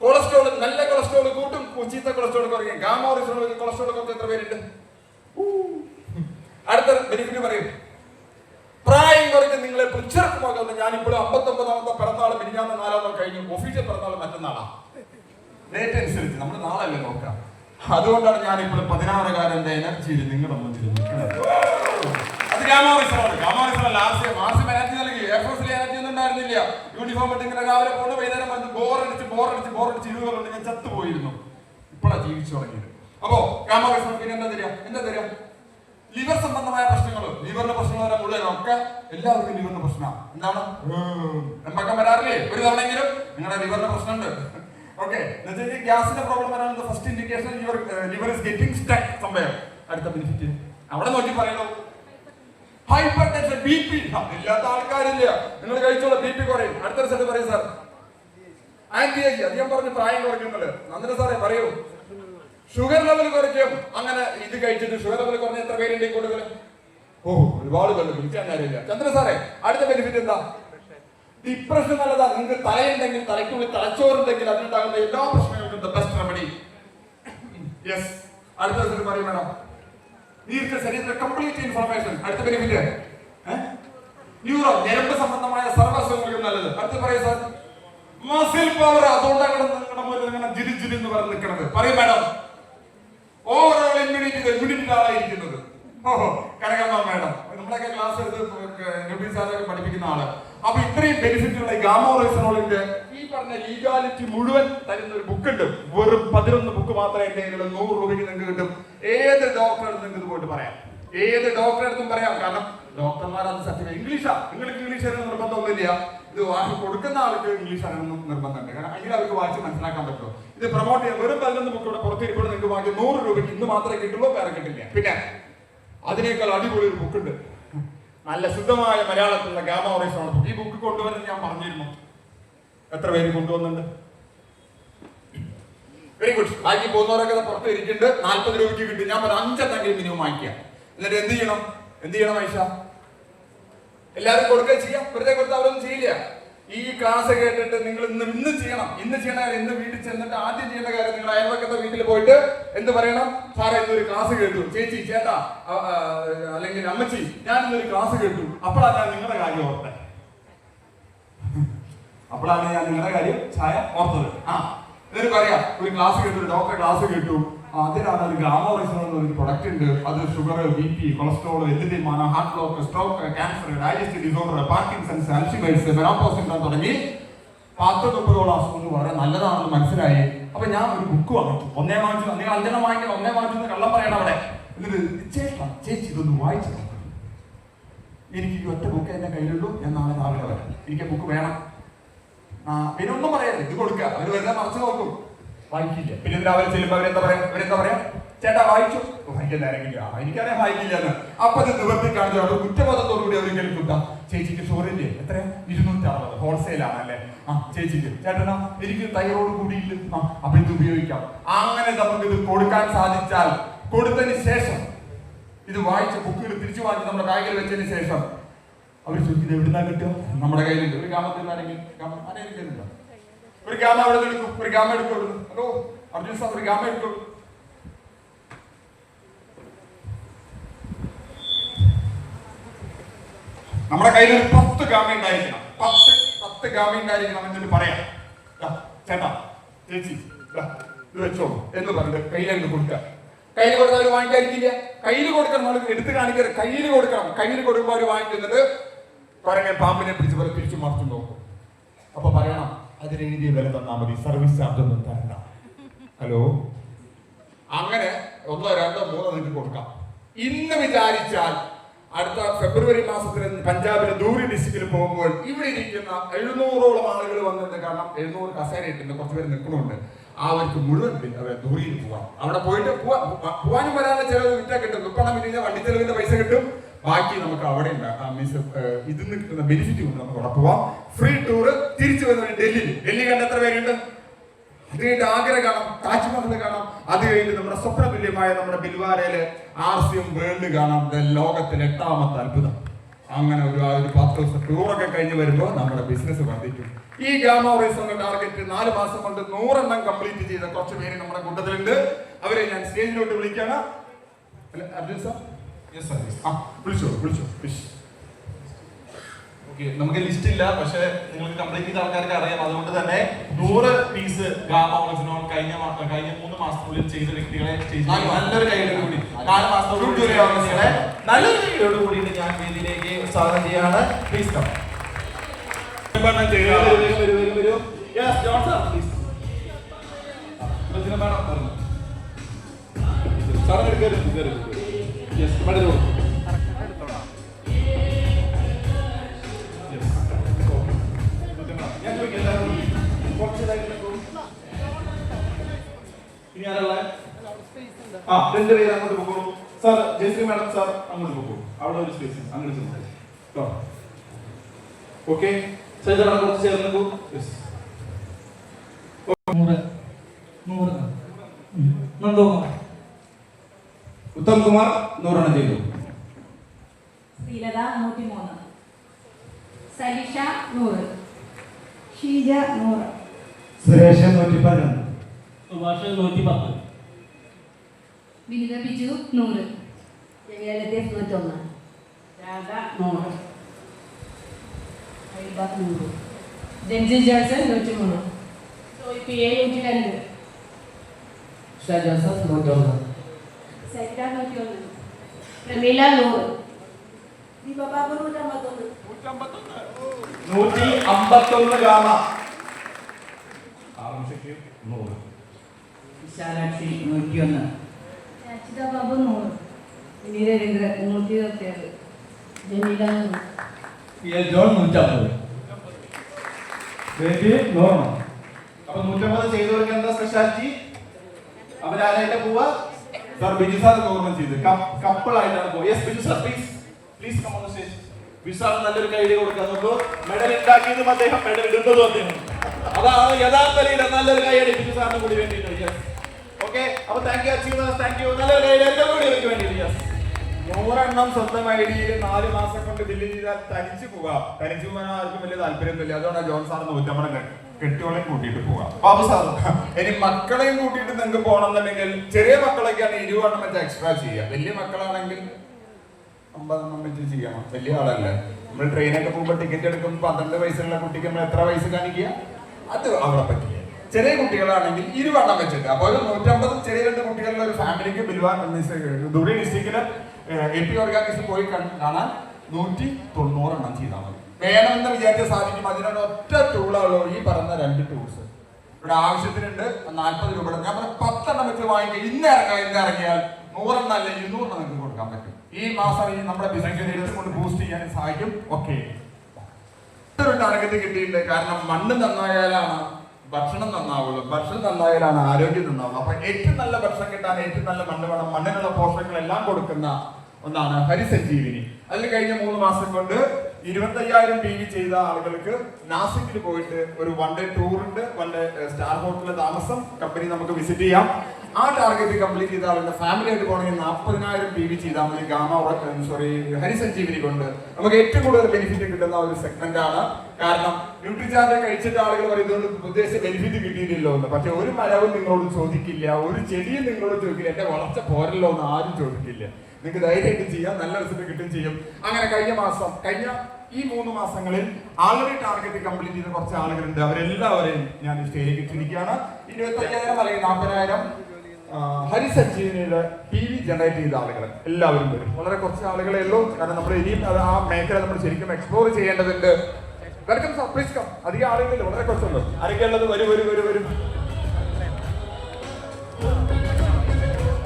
കൊളസ്ട്രോൾ, നല്ല കൊളസ്ട്രോൾ കൂട്ടും, ചീത്ത കൊളസ്ട്രോൾ കുറയ്ക്കും. ഗാമ റൈസിനോട് കൊളസ്ട്രോൾ കുറച്ച് എത്ര പേരുണ്ട്? അടുത്ത ബെനിഫിറ്റ് പറയും. പ്രായം കുറയ്ക്ക് നിങ്ങളെ ചെറുപ്പമാകുന്നു. ഞാനിപ്പോഴും 59ാമത്തെ പിറന്നാൾ മിനിഞ്ഞാന്ന് 4 കഴിഞ്ഞു. ഒഫീഷ്യൽ പിറന്നാൾ മറ്റന്നാളാണ്. ഡേറ്റ് അനുസരിച്ച് നമ്മൾ നാളല്ലേ നോക്കാം. അതുകൊണ്ടാണ് ഞാനിപ്പോഴും 16കാരന്റെ എനർജിയിൽ നിങ്ങളുടെ മുന്നിൽ നിൽക്കുന്നത്. അത് ഗാമാറിസമാണ്. ഗാമാറിസമല്ല മാർസിയം എനർജി നൽകി. എയർഫോഴ്സിലെ എനർജി ഒന്നും ഉണ്ടായിരുന്നില്ല. യൂണിഫോം ഇട്ട് ഇങ്ങനെ രാവിലെ പോണ്, വൈകുന്നേരം വന്ന് ബോറടിച്ച് 20 കൊണ്ട് ഞാൻ ചത്തുപോയിരുന്നു. ഇപ്പോഴാണ് ജീവിച്ചു തുടങ്ങിയത്. അപ്പോ ഗാമാറിസം പിന്നെ എന്താ തരിക? ലിവർ സംബന്ധമായ പ്രശ്നങ്ങൾ, ലിവറിന്റെ പ്രശ്നങ്ങൾ വരെ മുഴുവനൊക്കെ എല്ലാവർക്കും ലിവറിന്റെ പ്രശ്നമാണ്. എന്താണ് എമ്പക്കം വരാറില്ലേ ഒരു തവണയെങ്കിലും? നിങ്ങളുടെ ലിവറിന്റെ പ്രശ്നമുണ്ട്. ഓക്കെ, ഗ്യാസിന്റെ പ്രോബ്ലം വരാനുള്ള first indication liver is getting stuck സംഭവം. അടുത്ത ബെനിഫിറ്റ് അവിടെ നോക്കി പറയണോ? ഹൈപ്പർ ടെൻഷൻ, BP ഇല്ലാത്ത ആൾക്കാരില്ല. നിങ്ങൾ കഴിച്ചോളൂ, BP കുറയും. അടുത്ത റിസൾട്ട് പറയും സാർ. ആന്റി ഏജ്, അധികം പറഞ്ഞ് പ്രായം കുറയ്ക്കുന്നത്. നന്ദന സാറേ പറയൂ. ഷുഗർ ലെവൽ കുറയ്ക്കും. അങ്ങനെ ഇത് കഴിച്ചിട്ട് ഷുഗർ ലെവൽ കുറഞ്ഞ എത്ര പേരുണ്ട് ഈ കൂടുതൽ? ഒരുപാട് പേര് വിളിക്കാൻ കാര്യമില്ല. ചന്ദ്ര സാറേ അടുത്ത ബെനിഫിറ്റ് എന്താ? ഡിപ്രഷൻ നല്ലതാ. നിങ്ങൾക്ക് തലയുണ്ടെങ്കിൽ, തലയ്ക്കുള്ളിൽ തലച്ചോറുണ്ടെങ്കിൽ അതിനുണ്ടാകുന്ന എല്ലാ പ്രശ്നങ്ങൾക്കും ബെസ്റ്റ് റെമഡി. യെസ്, അടുത്ത റിസൾട്ട് പറയും വേണം. നീർക്ക് ശരീരത്തിലെ കംപ്ലീറ്റ് ഇൻഫർമേഷൻ. അടുത്ത ബെനിഫിറ്റ് ന്യൂറോ, ഞരമ്പ് സംബന്ധമായ സർവ്വസുഖങ്ങൾക്കും നല്ലത്. അടുത്ത് പറയും സാർ. മസിൽ പവർ, അതുകൊണ്ടാണ് നിങ്ങളുടെ മുന്നിൽ ഇങ്ങനെ ജിരി എന്ന് പറഞ്ഞ് നിൽക്കുന്നത്. പറയും മാഡം. ഓവറോൾ ഇമ്മ്യൂണിറ്റി ആളായിരിക്കുന്നത്. കനകമ്മ മാഡം, നമ്മളൊക്കെ ക്ലാസ് എടുത്ത് നബി സാറൊക്കെ പഠിപ്പിക്കുന്ന ആള്. അപ്പൊ ഇത്രയും ബെനിഫിറ്റുള്ള ഗാമോ റൈസനോളിന്റെ ഈ പറഞ്ഞ ലീഗാലിറ്റി മുഴുവൻ തരുന്ന ഒരു ബുക്ക് ഉണ്ട്. വെറും 11 ബുക്ക് മാത്രമേ എന്റെ കയ്യിലുള്ള 100 രൂപയ്ക്ക് നിങ്ങൾക്ക് കിട്ടും. ഏത് ഡോക്ടറെ അടുത്ത് നിങ്ങൾക്ക് പോയിട്ട് പറയാം, ഏത് ഡോക്ടറെ അടുത്തും പറയാം. കാരണം ഡോക്ടർമാർ അത് സർട്ടിഫിക്കറ്റ് ഇംഗ്ലീഷാ. നിങ്ങൾക്ക് ഇംഗ്ലീഷ് അറിയുന്ന നിർബന്ധമൊന്നുമില്ല. ഇത് കൊടുക്കുന്ന ആൾക്ക് ഇംഗ്ലീഷ് അറിയണമെന്നും നിർബന്ധമുണ്ട്. കാരണം അതിൽ അവർക്ക് വായിച്ച് മനസ്സിലാക്കാൻ പറ്റുമോ? ഇത് പ്രൊമോട്ട് ചെയ്യാൻ വെറും 11 ബുക്ക് ഇവിടെ പുറത്തിരിക്കുമ്പോൾ നിങ്ങൾക്ക് വാങ്ങി 100 രൂപയ്ക്ക് ഇന്ന് മാത്രമേ കിട്ടുള്ളൂ, വേറെ കിട്ടില്ല. പിന്നെ അതിനേക്കാൾ അടിപൊളി ഒരു ബുക്ക് ഉണ്ട്, നല്ല ശുദ്ധമായ മലയാളത്തിലുള്ള ഗാമ റൈസനോൾ ബുക്ക്. ഈ ബുക്ക് കൊണ്ടുവരുന്നത് ഞാൻ പറഞ്ഞിരുന്നു. എത്ര പേര് കൊണ്ടുവന്നുണ്ട്? Very good. ബാക്കി പോകുന്നവരൊക്കെ പുറത്ത് ഇരിക്കുന്നുണ്ട്. 40 രൂപയ്ക്ക് കിട്ടും. ഞാൻ പറഞ്ഞ 5 എണ്ണെങ്കിലും മിനിമം വാങ്ങിക്കുക. എന്നിട്ട് എന്ത് ചെയ്യണം ഐഷ? എല്ലാവരും കൊടുക്കുക ചെയ്യാം. വെറുതെ കൊടുത്താൽ അവരൊന്നും ചെയ്യില്ല. ഈ ക്ലാസ് കേട്ടിട്ട് നിങ്ങൾ ഇന്ന് ചെയ്യണം. ഇന്ന് വീട്ടിൽ ചെന്നിട്ട് ആദ്യം ചെയ്യേണ്ട കാര്യം, നിങ്ങൾ അയൽവക്കത്തെ വീട്ടിൽ പോയിട്ട് എന്ത് പറയണം? സാറേ ഇന്നൊരു ക്ലാസ് കേട്ടു, ചേച്ചി, ചേട്ടാ, അല്ലെങ്കിൽ അമ്മച്ചി, ഞാൻ ഇന്നൊരു ക്ലാസ് കേട്ടു. അപ്പോഴാണ് ഞാൻ നിങ്ങളുടെ കാര്യം ഓർത്തത്. എന്നിട്ട് പറയാം, ഒരു ക്ലാസ് കേട്ടു, ഒരു ഡോക്ടറെ ക്ലാസ് കേട്ടു. അതിനാണ് ഒരു ഗാമോ റൈസനോൾ ഒരു പ്രൊഡക്റ്റ് ഉണ്ട്. അത് ഷുഗർ, BP, കൊളസ്ട്രോൾ, എല്ലുതേയ്മാനം, heart block, stroke, cancer, digestive disorder, Parkinson's, Alzheimer's, menopause തുടങ്ങി 10-30 അസുഖങ്ങൾ വളരെ നല്ലതാണെന്ന് മനസ്സിലായി. അപ്പൊ ഞാൻ ഒരു ബുക്ക് വാങ്ങിച്ചു. ഒന്നേ വാങ്ങിച്ചു. നിങ്ങൾ 5 വാങ്ങിക്കണം. ഒന്നേ വാങ്ങിച്ചു കള്ളം പറയണം അവിടെ. എന്നിട്ട് ചേച്ചി ഇതൊന്ന് വായിച്ചു നോക്കണം. എനിക്ക് ഈ ഒറ്റ ബുക്ക് എന്റെ കയ്യിലുള്ളൂ. ഞാൻ നാളെ രാവിലെ വരാം. എനിക്ക് ആ ബുക്ക് വേണം. പിന്നെ ഒന്നും പറയാതെ ഇത് കൊടുക്കുക. അവർ വെറുതെ മറച്ചു നോക്കും, വായിക്കില്ല. പിന്നെ രാവിലെ ചെല്ലുമ്പോൾ അവരെന്താ പറയാ? ചേട്ടാ വായിച്ചു. വായിക്കാൻ നേരമില്ല, എനിക്കറിയാം വായിക്കില്ല എന്ന്. അപ്പൊ ഇത് നിവർത്തി കാണിച്ചു. അവർ കുറ്റബോധത്തോടുകൂടി അവർ കേൾക്കുക. ചേച്ചിക്ക് ഷുഗറില്ലേ? എത്രയാ? 260. ഹോൾസെയിലാണ് അല്ലേ? ചേച്ചിക്ക്. ചേട്ടനാ എനിക്ക് തൈറോയ്ഡ് കൂടിയില്ല. അപ്പൊ ഇത് ഉപയോഗിക്കാം. അങ്ങനെ നമുക്ക് ഇത് കൊടുക്കാൻ സാധിച്ചാൽ, കൊടുത്തതിന് ശേഷം ഇത് വായിച്ച ബുക്കുകൾ തിരിച്ചു വാങ്ങിച്ച് നമ്മുടെ ബാഗിൽ വെച്ചതിന് ശേഷം അവർ ചോദിക്കുന്നത് എവിടുന്നാ കിട്ടുക? നമ്മുടെ കയ്യിലുണ്ട്. ഒരു ഗ്രാമത്തിൽ ആരെങ്കിലും ഒരു ഗാമ അവിടെ എടുക്കും. ഒരു ഗാമ എടുക്കും. ഹലോ അർജുൻ സാർ, ഒരു ഗാമ എടുക്കും. നമ്മുടെ കയ്യിൽ ഒരു 10 ഗാമ ഉണ്ടായിരിക്കണം. 10 ഗാമ ഉണ്ടായിരിക്കണം എന്നിട്ട് പറയാം, ചേട്ടാ, ചേച്ചി, ഇത് വെച്ചോളൂ എന്ന് പറഞ്ഞിട്ട് കയ്യിലേക്ക് കൊടുക്കുക. കയ്യിൽ കൊടുത്താൽ അവർ വാങ്ങിക്കാതിരിക്കില്ല. കയ്യിൽ കൊടുക്കണം. നമ്മൾ എടുത്ത് കാണിക്കരുത്, കയ്യിൽ കൊടുക്കണം. കയ്യിൽ കൊടുക്കുമ്പോൾ അവർ വാങ്ങിക്കുന്നത് കുരങ്ങൻ പാമ്പിനെ പിടിച്ച് പോലെ തിരിച്ചു മറിച്ചു നോക്കും. അപ്പൊ പറയണം, അതിനെഴുതിയ വില തന്നാൽ മതി, സർവീസ് ചാർജ് ഒന്നും തരണ്ട. ഹലോ, അങ്ങനെ 1, 2, 3 നിങ്ങൾക്ക് കൊടുക്കാം. ഇന്ന് വിചാരിച്ചാൽ അടുത്ത ഫെബ്രുവരി മാസത്തിൽ പഞ്ചാബിലെ ധൂരി ഡിസ്ട്രിക്റ്റിൽ പോകുമ്പോൾ ഇവിടെ ഇരിക്കുന്ന 700ഓളം ആളുകൾ വന്നിട്ട്, കാരണം 700 കസേര ഇട്ടുണ്ട്, കുറച്ചുപേര് നിൽക്കണമുണ്ട്. അവർക്ക് മുഴുവൻ അവരെ ധൂരിയിൽ പോവാം. അവിടെ പോയിട്ട് പോവാനും വരാനുള്ള ചെലവ് വിറ്റാ കിട്ടും. പണം ഇല്ലെങ്കിൽ വണ്ടി ചെലവിന്റെ പൈസ കിട്ടും. ബാക്കി നമുക്ക് അവിടെ മീൻസ് ഇതിൽ നിന്ന് കിട്ടുന്ന ബെനിഫിറ്റ് കൊണ്ട് നമുക്ക് അവിടെ പോവാം. ഫ്രീ ടൂർ തിരിച്ചു വരുന്നത് ഡൽഹി കണ്ട എത്ര പേരുണ്ട്? അത് കഴിഞ്ഞിട്ട് ആഗ്ര കാണാം, താജ്മഹൽ കാണാം, അത് കഴിഞ്ഞിട്ട് നമ്മുടെ സ്വപ്ന തുല്യമായ നമ്മുടെ ബിൽവാരയില് RCM വേൾഡ് കാണാം, ലോകത്തിലെ 8ാമത്തെ അത്ഭുതം. അങ്ങനെ ഒരു 10 ദിവസം ടൂറൊക്കെ കഴിഞ്ഞ് വരുമ്പോൾ നമ്മുടെ ബിസിനസ് വർദ്ധിക്കും. ഈ ഗാമ ഹൊറൈസൺ ടാർഗറ്റ് 4 മാസം കൊണ്ട് 100 എണ്ണം കംപ്ലീറ്റ് ചെയ്ത കുറച്ച് പേര് നമ്മുടെ കൂട്ടത്തിലുണ്ട്. അവരെ ഞാൻ സ്റ്റേജിലോട്ട് വിളിക്കാണ്. അർജുൻ സാർ, വിളിച്ചോ. നമുക്ക് ലിസ്റ്റ് ഇല്ല, പക്ഷെ നിങ്ങൾക്ക് കംപ്ലീറ്റ് ചെയ്ത ആൾക്കാർക്ക് അറിയാം. അതുകൊണ്ട് തന്നെ 100 പീസ് ഗാമ ഹൊറൈസൺ കഴിഞ്ഞ 3 മാസത്തിനുള്ളിൽ ചെയ്ത വ്യക്തികളെ നല്ലൊരു കൈയോട് കൂടി 4 മാസത്തോടുകൂടി നല്ലൊരു കൈയോട് കൂടിയിട്ട് ഞാൻ വേദിയിലേക്ക് സ്വാഗതം ചെയ്യാണ്. Please come. രണ്ടുപേര് അങ്ങോട്ട് പോകും സാർ. ജയശ്രീ മാഡം സാർ അങ്ങോട്ട് പോകും. അവിടെ ഒരു സ്പേസ് അങ്ങോട്ട്. ഓക്കെ, കുറച്ച് ചേർന്ന് ഉത്തം കുമാർ 100 എണ്ണം ചെയ്തു. Sreelatha 103, Salisha 100, Sheeja 100, Suresh 111, Subhash 110, Vinitha Biju 100, Jayalatheef 101, Radha 100, Aiba 100, Jency Johnson 103, Soyi P A 102, Usha Joseph 101, Saitha 101, Prameela 100, Deepababu 151, 151 ഗാമ. വിശാലാക്ഷി 101, രാജിത ബാബു 100, വിനീത രവീന്ദ്രൻ 127, ജമീല 100, ജോൺ 150. അപ്പൊ 150 ചെയ്തവർക്ക് എന്താ സ്പെഷ്യാലിറ്റി? അവരാരായിട്ട് പോവാ? സാർ ബിജു സാർ ഓർമ്മ ചെയ്ത് കപ്പിൾ ആയിട്ടാണ് പോവുക. Yes Biju sir, please come on the stage. Biju sir നല്ലൊരു കൈ കൊടുക്കാൻ നോക്കൂ. മെഡൽ ഉണ്ടാക്കിയതും അദ്ദേഹം, മെഡൽ ഇടുന്നതും അദ്ദേഹം. അതാണ് യഥാർത്ഥ ലീഡർ. നല്ലൊരു കൈയടി ബിജു സാറിന് കൂടി വേണ്ടിയിട്ട്. Yes, okay. അപ്പൊ thank you achievers, thank you. നല്ലൊരു കൈയടി കൂടി എനിക്ക് വേണ്ടിയിട്ട്. യെസ്, 100 എണ്ണം സ്വന്തം ഐഡിയയിൽ 4 മാസം കൊണ്ട് ബില്ല് ചെയ്താൽ തനിച്ചു പോകാം. തനിച്ചു പോകാൻ ആർക്കും വലിയ താല്പര്യമൊന്നുമില്ല. അതുകൊണ്ടാണ് ജോൺ സാർ 150 കെട്ടിയോളെയും കൂട്ടിയിട്ട് പോകാം. ബാബു സാർ, ഇനി മക്കളെയും കൂട്ടിയിട്ട് നിങ്ങൾക്ക് പോകണമെന്നുണ്ടെങ്കിൽ ചെറിയ മക്കളൊക്കെയാണ് 20 എണ്ണം വെച്ച് എക്സ്ട്രാ ചെയ്യുക. വലിയ മക്കളാണെങ്കിൽ 50 എണ്ണം വെച്ച് ചെയ്യണം. വലിയ ആളല്ലേ. നമ്മൾ ട്രെയിനൊക്കെ പോകുമ്പോൾ ടിക്കറ്റ് എടുക്കുമ്പോൾ 12 വയസ്സുള്ള കുട്ടിക്ക് നമ്മൾ എത്ര വയസ്സ് കാണിക്കുക? അത് അവിടെ പറ്റില്ല. ചെറിയ കുട്ടികളാണെങ്കിൽ 20 എണ്ണം വെച്ചിട്ട് അപ്പോൾ ഒരു 150 ചെറിയ 2 കുട്ടികളുടെ ഒരു ഫാമിലിക്ക് ദൂരെ ഡിസ്ട്രിക്റ്റില് AP ഓർഗാനിക്സിൽ പോയി കാണാൻ 190 എണ്ണം ചെയ്താൽ മതി. വേണമെന്ന് വിചാരിച്ചാൽ സാധിക്കും. അതിനൊരു ഒറ്റ ടൂളുള്ളൂ, ഈ പറഞ്ഞ 2 ടൂൾസ്. ഇവിടെ ആവശ്യത്തിനുണ്ട് 40 രൂപ. ഞാൻ പറഞ്ഞ 10 എണ്ണം വെച്ച് വാങ്ങിക്കുക. ഇന്ന് ഇറങ്ങിയാൽ 100 എണ്ണം അല്ല 200 എണ്ണം നിങ്ങൾക്ക് കൊടുക്കാൻ പറ്റും. ഈ മാസം ഈ നമ്മുടെ ബിസിനസ് കൊണ്ട് ബൂസ്റ്റ് ചെയ്യാൻ സഹായിക്കും. ഓക്കെ, ഒരു ടാർഗറ്റ് കിട്ടിയിട്ടുണ്ട്. കാരണം മണ്ണ് നന്നായാലാണ് ഭക്ഷണം നന്നാവുള്ളൂ. ഭക്ഷണം നന്നായാലാണ് ആരോഗ്യം നന്നാവുള്ളൂ. അപ്പൊ ഏറ്റവും നല്ല ഭക്ഷണം കിട്ടാൻ ഏറ്റവും നല്ല മണ്ണ് വേണം. മണ്ണിനുള്ള പോഷകങ്ങളെല്ലാം കൊടുക്കുന്ന ഒന്നാണ് ഹരിസഞ്ജീവിനി. അതിൽ കഴിഞ്ഞ 3 മാസം കൊണ്ട് 25,000 PV ചെയ്ത ആളുകൾക്ക് നാസിക്കിൽ പോയിട്ട് ഒരു 1 ഡേ ടൂർ ഉണ്ട്. 1 ഡേ സ്റ്റാർ ഹോട്ടലിലെ താമസം കമ്പനി നമുക്ക് വിസിറ്റ് ചെയ്യാം. ആ ടാർഗറ്റ് കംപ്ലീറ്റ് ചെയ്ത ആളുടെ ഫാമിലി ആയിട്ട് പോകണമെങ്കിൽ 40,000 PV ചെയ്താൽ മതി. ഹരിസഞ്ജീവിനി കൊണ്ട് നമുക്ക് ഏറ്റവും കൂടുതൽ ബെനിഫിറ്റ് കിട്ടുന്ന ഒരു സെഗ്മെന്റ് ആണ്. കാരണം ന്യൂട്രിചാർജ് കഴിച്ചിട്ട് ആളുകൾ പറയുന്നത് ഉദ്ദേശിച്ച ബെനിഫിറ്റ് കിട്ടിയിട്ടില്ലോ എന്ന്. പക്ഷെ ഒരു മരവും നിങ്ങളോട് ചോദിക്കില്ല, ഒരു ചെടിയും നിങ്ങളോട് ചോദിക്കില്ല, എന്റെ വളർച്ച പോരല്ലോ എന്ന് ആരും ചോദിക്കില്ല. നിങ്ങൾക്ക് ധൈര്യമായിട്ട് ചെയ്യാം, നല്ല റിസൾട്ട് കിട്ടുകയും ചെയ്യും. അങ്ങനെ കഴിഞ്ഞ ഈ 3 മാസങ്ങളിൽ ആൾറെഡി ടാർഗറ്റ് കംപ്ലീറ്റ് ചെയ്ത കുറച്ച് ആളുകളുണ്ട്. അവരെല്ലാവരെയും ഞാൻ സ്റ്റേജിലേക്ക് ക്ഷണിക്കുകയാണ്. 25,000 അല്ലെങ്കിൽ 40,000 ഹരിസഞ്ജീവനിയുടെ PV ജനറേറ്റ് ചെയ്ത ആളുകൾ എല്ലാവരും വരും. വളരെ കുറച്ച് ആളുകളെ ഉള്ളൂ. കാരണം നമ്മൾ ഇനിയും ആ മേഖല നമ്മൾ ശരിക്കും എക്സ്പ്ലോർ ചെയ്യേണ്ടതുണ്ട്. Welcome sir, please come. അധികം ആളുകളിൽ വളരെ കുറച്ചുള്ളൂ. ആരൊക്കെയുള്ളത്? വരും.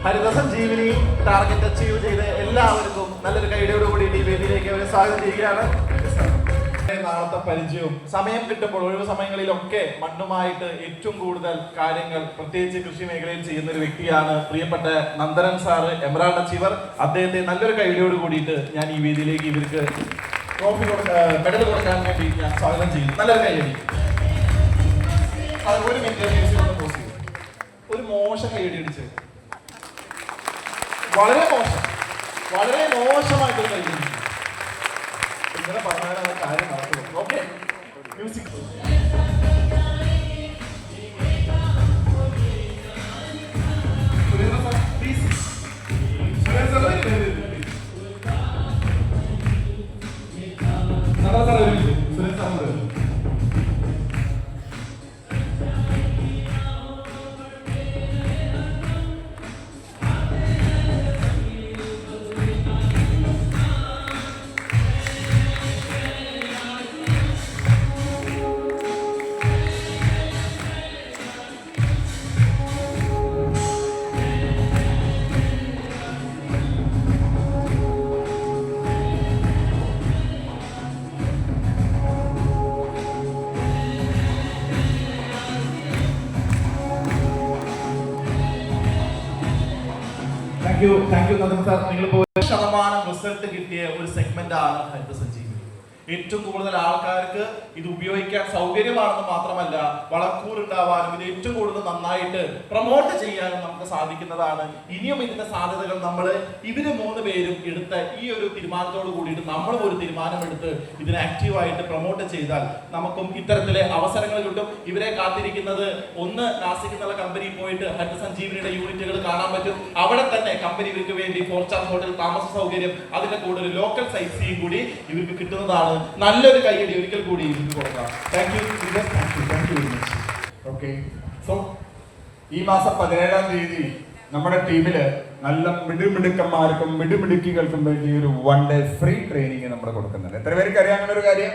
ഹരിതസഞ്ജീവിനി ടാർഗറ്റ് അച്ചീവ് ചെയ്ത് എല്ലാവർക്കും നല്ലൊരു കൈയോട് കൂടി ഈ വേദിയിലേക്ക് അവരെ സ്വാഗതം ചെയ്യുകയാണ്. നാളത്തെ പരിചയവും സമയം കിട്ടുമ്പോൾ ഒഴിവ് സമയങ്ങളിലൊക്കെ മണ്ണുമായിട്ട് ഏറ്റവും കൂടുതൽ കാര്യങ്ങൾ പ്രത്യേകിച്ച് കൃഷി മേഖലയിൽ ചെയ്യുന്ന ഒരു വ്യക്തിയാണ് പ്രിയപ്പെട്ട നന്ദനൻ സാറ്, എമറാൾഡ് അച്ചീവർ. അദ്ദേഹത്തെ നല്ലൊരു കൈയോട് കൂടിയിട്ട് ഞാൻ ഈ വേദിയിലേക്ക് ഇവർക്ക് മെഡൽ കൊടുക്കാൻ വേണ്ടി ഞാൻ സ്വാഗതം ചെയ്യുന്നു. നല്ലൊരു കൈയടി. ഒരു മിനിറ്റ് ഒരു മോശം കൈയടി അടിച്ച്, വളരെ മോശമായിട്ടൊരു കൈയടി. ഇങ്ങനെ പറഞ്ഞാൽ കാര്യം നടക്കുള്ളൂ. Okay, music. Please thank U Nandan sir. നിങ്ങളിപ്പോൾ 100% റിസൾട്ട് കിട്ടിയ ഒരു സെഗ്മെന്റ് ആണ് ഹരിത സഞ്ജീവനി. ഏറ്റവും കൂടുതൽ ആൾക്കാർക്ക് ഇത് ഉപയോഗിക്കാൻ സൗകര്യമാണെന്ന് മാത്രമല്ല, വളക്കൂറുണ്ടാവാനും ഇത് ഏറ്റവും കൂടുതൽ നന്നായിട്ട് പ്രൊമോട്ട് ചെയ്യാനും നമുക്ക് സാധിക്കുന്നതാണ്. ഇനിയും ഇതിന്റെ സാധ്യതകൾ നമ്മൾ ഇവര് 3 പേരും എടുത്ത ഈ ഒരു തീരുമാനത്തോട് കൂടിയിട്ട് നമ്മളും ഒരു തീരുമാനമെടുത്ത് ഇതിനെ ആക്റ്റീവായിട്ട് പ്രൊമോട്ട് ചെയ്താൽ നമുക്കും ഇത്തരത്തിലെ അവസരങ്ങൾ കിട്ടും. ഇവരെ കാത്തിരിക്കുന്നത് ഒന്ന് നാസിക് എന്നുള്ള കമ്പനി പോയിട്ട് ഹരിത സഞ്ജീവനിയുടെ യൂണിറ്റുകൾ കാണാൻ പറ്റും. അവിടെ തന്നെ കമ്പനി ഇവർക്ക് വേണ്ടി 4-star ഹോട്ടൽ, താമസ സൗകര്യം, അതിന്റെ കൂടെ ഒരു ലോക്കൽ സൈറ്റ് സീയിങ് കൂടി ഇവർക്ക് കിട്ടുന്നതാണ്. നല്ലൊരു കൈയടി ഒരിക്കൽ കൂടി ഇവർക്ക് കൊടുക്കാം. Thank you very much. Okay, so ഈ മാസം 17-ാം തീയതി നമ്മുടെ ടീമില് നല്ല മിടുമിടുക്കന്മാർക്കും മിടുമിടുക്കികൾക്കും വേണ്ടി ഒരു 1 ഡേ ഫ്രീ ട്രെയിനിങ് നമ്മൾ കൊടുക്കുന്നുണ്ട്. എത്ര പേർക്ക് അറിയാവുന്ന ഒരു കാര്യം?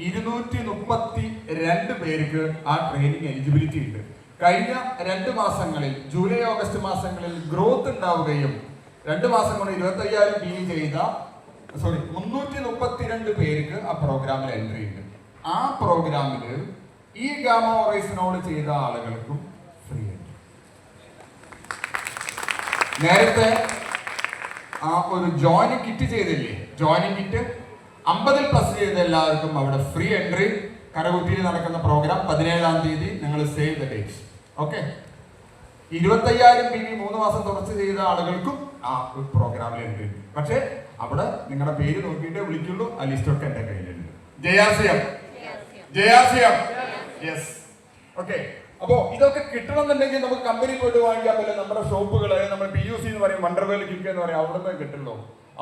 232 പേർക്ക് ആ ട്രെയിനിങ് എലിജിബിലിറ്റി ഉണ്ട്. കഴിഞ്ഞ 2 മാസങ്ങളിൽ, ജൂലൈ ഓഗസ്റ്റ് മാസങ്ങളിൽ ഗ്രോത്ത് ഉണ്ടാവുകയും 2 മാസം കൊണ്ട് 25,000 PE ചെയ്ത 332 പേർക്ക് ആ പ്രോഗ്രാമിൽ എൻട്രി ഉണ്ട്. ആ പ്രോഗ്രാമിൽ ഈ ഗാമ ഓറൈസിനോട് ചെയ്ത ആളുകൾക്കും ഫ്രീ ഉണ്ട്. നേരത്തെ ആ ഒരു ജോയിനിങ് കിറ്റ് ചെയ്തില്ലേ, ജോയിനിങ് കിറ്റ് 50+ ചെയ്ത എല്ലാവർക്കും അവിടെ ഫ്രീ എൻട്രി. കരകുറ്റിയിൽ നടക്കുന്ന പ്രോഗ്രാം 17-ാം തീയതി. നിങ്ങൾ save the date. Okay, 25,000 PE 3 മാസം തുടർച്ച ചെയ്ത ആളുകൾക്കും ആ പ്രോഗ്രാമിൽ എൻട്രി ഉണ്ട്. പക്ഷേ അവിടെ നിങ്ങളുടെ പേര് നോക്കിയിട്ടേ വിളിക്കുള്ളൂ. ആ ലിസ്റ്റൊക്കെ എന്റെ കയ്യിലുണ്ട്. ജയാസിയം. യെസ്. ഓക്കെ, അപ്പോ ഇതൊക്കെ കിട്ടണമെന്നുണ്ടെങ്കിൽ നമുക്ക് കമ്പനി പോയിട്ട് വാങ്ങിക്കാൻ പറ്റില്ല. നമ്മുടെ ഷോപ്പുകൾ, നമ്മൾ PUC എന്ന് പറയും, വണ്ടർവേൾ കിക്ക് എന്ന് പറയും, അവിടെ നിന്ന് കിട്ടുള്ളൂ.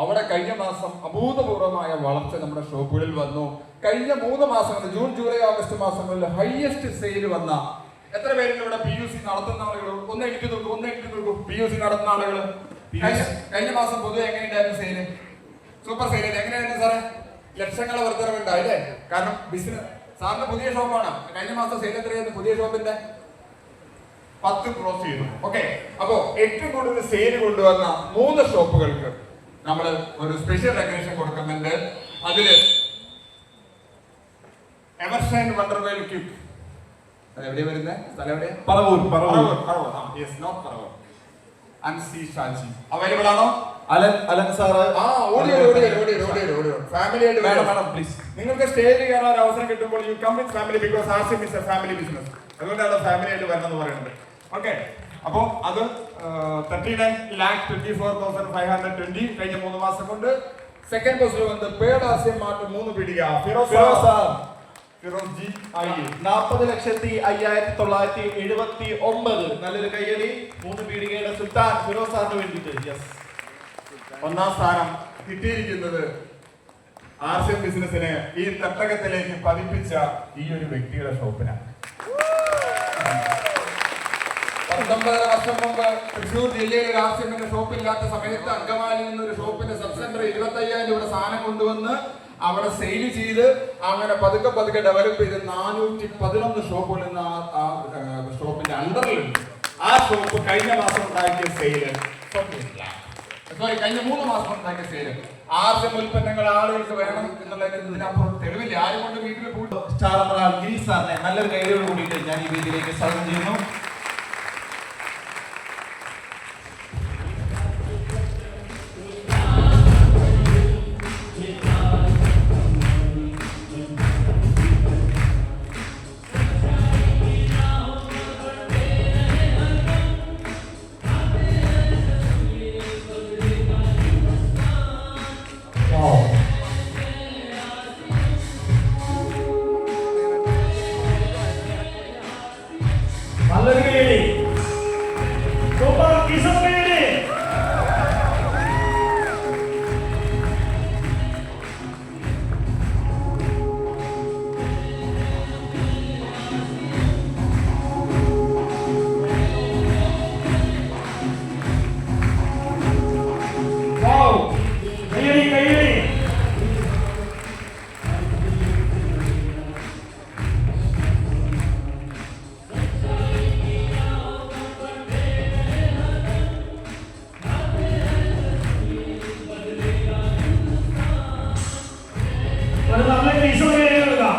അവിടെ കഴിഞ്ഞ മാസം അഭൂതപൂർവമായ വളർച്ച നമ്മുടെ ഷോപ്പുകളിൽ വന്നു. കഴിഞ്ഞ 3 മാസങ്ങളിൽ, ജൂൺ ജൂലൈ ഓഗസ്റ്റ് മാസങ്ങളിൽ ഹൈയസ്റ്റ് സെയിൽ വന്ന എത്ര പേരുണ്ട് ഇവിടെ? PUC നടത്തുന്ന ആളുകൾ ഒന്ന് എഴുതി നോക്കൂ. PUC നടത്തുന്ന ആളുകൾ കഴിഞ്ഞ മാസം പൊതുവെ എങ്ങനെയുണ്ടായിരുന്നു സെയില്? Super sale. എങ്ങനെയായിരുന്നു സാറേ? ലക്ഷങ്ങളെ വർദ്ധനവുണ്ടായില്ലേ? കാരണം ബിസിനസ്, സാറിന്റെ പുതിയ ഷോപ്പാണ്. കഴിഞ്ഞ മാസം സെയിൽ എത്രയായിരുന്നു പുതിയ ഷോപ്പിന്റെ? 10 ക്രോസ് ചെയ്തു. ഓക്കെ, അപ്പോ ഏറ്റവും കൂടുതൽ സെയിൽ കൊണ്ടുവന്ന 3 ഷോപ്പുകൾക്ക് നമ്മൾ ഒരു സ്പെഷ്യൽ റെക്കഗ്നിഷൻ കൊടുക്കുന്നുണ്ട്. അതില് എവർഷൈൻ വണ്ടർവേൽ ക്യൂബ്, അതെവിടെയാ വരുന്നത്? സ്ഥലം എവിടെയാ? പറവൂർ. അൻസി ഷാജി അവൈലബിൾ ആണോ? അലൻ സാറ് ഫാമിലി ആയിട്ട് വേണം പ്ലീസ്. നിങ്ങൾക്ക് സ്റ്റേജിൽ കയറാൻ ഒരു അവസരം കിട്ടുമ്പോൾ you come with family, because RCM is a family business. അതുകൊണ്ടാണ് ഫാമിലി ആയിട്ട് വരണം എന്ന് പറയുന്നത്. ഓക്കെ, അപ്പോൾ അത് 39,24,520 കഴിഞ്ഞ 3 മാസം കൊണ്ട്. സെക്കൻഡ് പൊസിഷൻ വന്ന് പേഡ് ആർസിഎം മാർട്ട് 3 പീടിക ഫിറോസ് ജി 40,05,979. നല്ലൊരു കയ്യടി. 3 പീടികയുടെ സുൽത്താൻ ഫിറോസ് സാറിന് വേണ്ടിയിട്ട്. യെസ്, 1ാം സ്ഥാനം കിട്ടിയിരിക്കുന്നത് ആർസിഎം ബിസിനസിനെ ഈ തട്ടകത്തിലേക്ക് പതിപ്പിച്ച ഈ ഒരു വ്യക്തിയുടെ ഷോപ്പിനാണ്. 19 വർഷം മുമ്പ് തൃശ്ശൂർ ജില്ലയിൽ ഒരു ആർസിഎമ്മിന്റെ ഷോപ്പില്ലാത്ത സമയത്ത് അങ്കമാലിയിൽ നിന്ന് ഒരു ഷോപ്പിന്റെ സബ് സെന്റർ 25,000 രൂപ സാധനം കൊണ്ടുവന്ന് അവിടെ സെയിൽ ചെയ്ത് അങ്ങനെ പതുക്കെ ഡെവലപ്പ് ചെയ്ത് 411 ഷോപ്പുകളിൽ നിന്ന് ആ ഷോപ്പിന്റെ അണ്ടറിലുണ്ട്. ആ ഷോപ്പ് കഴിഞ്ഞ മാസം ഉണ്ടാക്കിയ സെയില് 48 lakh. സോറി കഴിഞ്ഞ 3 മാസം ഉണ്ടാക്കിയ സെയിൽ. ആർജം ഉൽപ്പന്നങ്ങൾ ആളുകൾക്ക് വേണം എന്നുള്ളതിനപ്പുറം തെളിവില്ല. ആരും കൊണ്ട് വീട്ടിൽ പോയി. സ്റ്റാർ അമറാൾ ഗിരീഷ് സാറിനെ നല്ലൊരു കൈയോട് കൂടിയിട്ട് ഞാൻ ഈ വേദിയിലേക്ക് സ്വാഗതം ചെയ്യുന്നു. നല്ലൊരു കൈയടി. സൂപ്പർ കിസം കൈയടി. വൗ, കൈയടി കൈയടി. ഒരു നല്ല കിസം കൈയടി കൊടുക്കാം.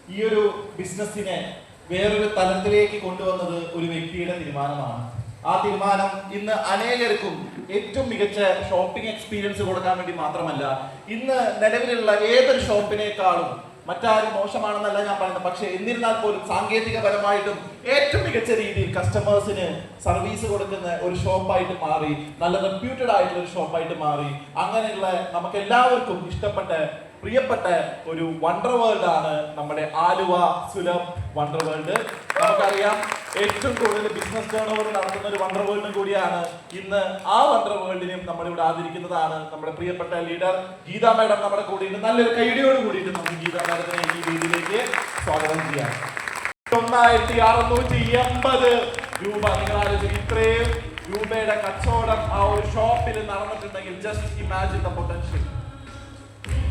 ഈ ഒരു ബിസിനസ്സിനെ വേറൊരു തലത്തിലേക്ക് കൊണ്ടുവന്നത് ഒരു വ്യക്തിയുടെ തീരുമാനമാണ്. ആ തീരുമാനം ഇന്ന് അനേകർക്കും ഏറ്റവും മികച്ച ഷോപ്പിംഗ് എക്സ്പീരിയൻസ് കൊടുക്കാൻ വേണ്ടി മാത്രമല്ല, ഇന്ന് നിലവിലുള്ള ഏതൊരു ഷോപ്പിനേക്കാളും മറ്റാരും മോശമാണെന്നല്ല ഞാൻ പറയുന്നത്, പക്ഷെ എന്നിരുന്നാൽ പോലും സാങ്കേതികപരമായിട്ടും ഏറ്റവും മികച്ച രീതിയിൽ കസ്റ്റമേഴ്സിന് സർവീസ് കൊടുക്കുന്ന ഒരു ഷോപ്പായിട്ട് മാറി, നല്ല റെപ്യൂട്ടഡ് ആയിട്ടുള്ള ഒരു ഷോപ്പായിട്ട് മാറി. അങ്ങനെയുള്ള നമുക്ക് എല്ലാവർക്കും ഇഷ്ടപ്പെട്ട പ്രിയപ്പെട്ട ഒരു വണ്ടർ വേൾഡ് ആണ് നമ്മുടെ ആലുവ സുലഭ് വണ്ടർ വേൾഡ്. നമുക്കറിയാം ഏറ്റവും കൂടുതൽ ബിസിനസ് ടേൺ ഓവർ നടത്തുന്ന ഒരു വണ്ടർ വേൾഡും കൂടിയാണ്. ഇന്ന് ആ വണ്ടർ വേൾഡിനെയും നമ്മളിവിടെ ആദരിക്കുന്നതാണ് നമ്മുടെ പ്രിയപ്പെട്ട ലീഡർ ഗീത മാഡം നമ്മുടെ കൂടെ. നല്ലൊരു കൈയടിയോട് കൂടിയിട്ട് നമുക്ക് ഗീത മാഡത്തിനെ ഈ വേദിയിലേക്ക് സ്വാഗതം ചെയ്യാം. 1680 രൂപ. നിങ്ങൾ ആലോചിക്കും ഇത്രയും രൂപയുടെ കച്ചവടം ആ ഒരു ഷോപ്പിൽ നടന്നിട്ടുണ്ടെങ്കിൽ ജസ്റ്റ് ഇമാജിൻ ദ പൊട്ടൻഷ്യൽ.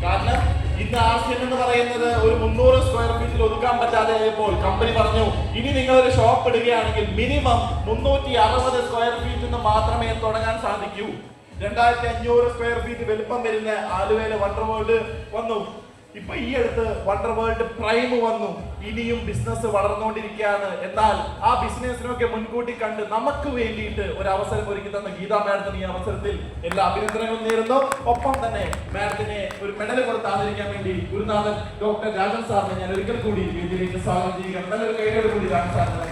കാരണം ഇന്ന് ആർസിഎം എന്ന് പറയുന്നത് ഒരു 300 സ്ക്വയർ ഫീറ്റിൽ ഒതുക്കാൻ പറ്റാതെ ആയപ്പോൾ കമ്പനി പറഞ്ഞു, ഇനി നിങ്ങൾ ഒരു ഷോപ്പ് ഇടുകയാണെങ്കിൽ മിനിമം 360 സ്ക്വയർ ഫീറ്റിൽ നിന്ന് മാത്രമേ തുടങ്ങാൻ സാധിക്കൂ. 2500 സ്ക്വയർ ഫീറ്റ് വലുപ്പം വരുന്ന ആലുവയിലെ വണ്ടർ വേൾഡ് വന്നു. ഇപ്പൊ ഈ അടുത്ത് വണ്ടർ വേൾഡ് പ്രൈം വന്നു. ഇനിയും ബിസിനസ് വളർന്നുകൊണ്ടിരിക്കുകയാണ്. എന്നാൽ ആ ബിസിനസിനൊക്കെ മുൻകൂട്ടി കണ്ട് നമുക്ക് വേണ്ടിയിട്ട് ഒരു അവസരം ഒരുക്കി തന്ന ഗീത മാഡത്തിന് ഈ അവസരത്തിൽ എല്ലാ അഭിനന്ദനങ്ങളും നേരുന്നു. ഒപ്പം തന്നെ മാഡത്തിനെ ഒരു മെഡൽ കൊടുത്ത് ആദരിക്കാൻ വേണ്ടി ഗുരുനാഥൻ ഡോക്ടർ രാജൻ സാറിനെ ഞാൻ ഒരിക്കൽ കൂടി വേദിയിലേക്ക് സ്വാഗതം ചെയ്യുക. നല്ലൊരു കൈയോട് കൂടി രാജൻ സാറിന്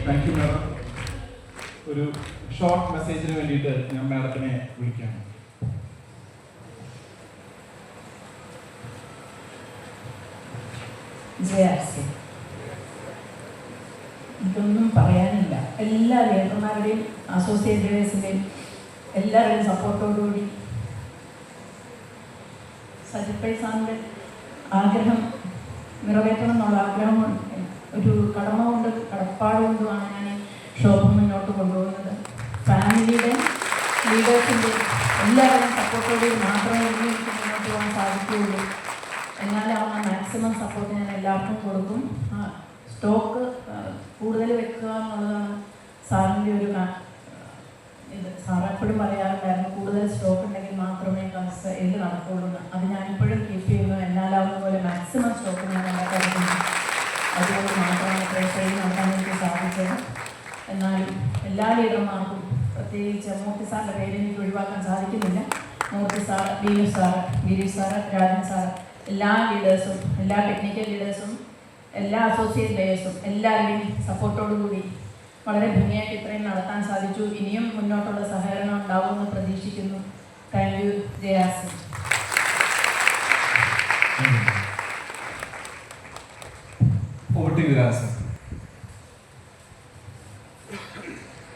താങ്ക് യു മാഡം. ഒരു ഷോർട്ട് മെസ്സേജിന് വേണ്ടിയിട്ട് ഞാൻ മാഡത്തിനെ വിളിക്കുകയാണ്. ഇതൊന്നും പറയാനില്ല. എല്ലാ ലീഡർമാരുടെയും അസോസിയേറ്റ് ലീഡേഴ്സിൻ്റെയും എല്ലാവരുടെയും സപ്പോർട്ടോടുകൂടി സജിത് ഭായ് സാറിൻ്റെ ആഗ്രഹം നിറവേറ്റണം എന്നുള്ള ആഗ്രഹം ഒരു കടമ കൊണ്ട് കടപ്പാട് കൊണ്ടുമാണ് ഞാൻ ഈ ഷോപ്പ് മുന്നോട്ട് കൊണ്ടുപോകുന്നത്. ഫാമിലിയുടെ ലീഡേഴ്സിൻ്റെ എല്ലാവരുടെയും സപ്പോർട്ടോടുകൂടി മാത്രമേ എനിക്ക് മുന്നോട്ട് പോകാൻ സാധിക്കുകയുള്ളൂ. എന്നാലാവുന്ന മാക്സിമം സപ്പോർട്ട് ഞാൻ എല്ലാവർക്കും കൊടുക്കും. സ്റ്റോക്ക് കൂടുതൽ വെക്കുക എന്നുള്ളതാണ് സാറിൻ്റെ ഒരു ഇത്. സാർ എപ്പോഴും പറയാറുണ്ടായിരുന്നു കൂടുതൽ സ്റ്റോക്ക് ഉണ്ടെങ്കിൽ മാത്രമേ ഇത് നടക്കുകയുള്ളൂ. അത് ഞാനിപ്പോഴും കീപ്പ് ചെയ്യുന്നു. എന്നാലാവുന്ന പോലെ മാക്സിമം സ്റ്റോക്ക് ഞാൻ ഉണ്ടാക്കാറുണ്ട്. അതുകൊണ്ട് മാത്രമാണ് ട്രേഡ് നടത്താൻ എനിക്ക് സാധിച്ചത്. എന്നാലും എല്ലാ ലീഡർമാർക്കും, പ്രത്യേകിച്ച് മൂർത്തി സാറിൻ്റെ പേര് എനിക്ക് ഒഴിവാക്കാൻ സാധിക്കുന്നില്ല. Murthy sir, Binu sir, Girish sir, Rajan sir, എല്ലാ ലീഡേഴ്സും, എല്ലാ ടെക്നിക്കൽ ലീഡേഴ്സും, എല്ലാ അസോസിയേറ്റ് ലീഡേഴ്സും എല്ലാവരുടെയും സപ്പോർട്ടോടുകൂടി വളരെ ഭംഗിയായിട്ട് ഇത്രയും നടത്താൻ സാധിച്ചു. ഇനിയും മുന്നോട്ടുള്ള സഹകരണം ഉണ്ടാവുമെന്ന് പ്രതീക്ഷിക്കുന്നു. Thank you Jaya's.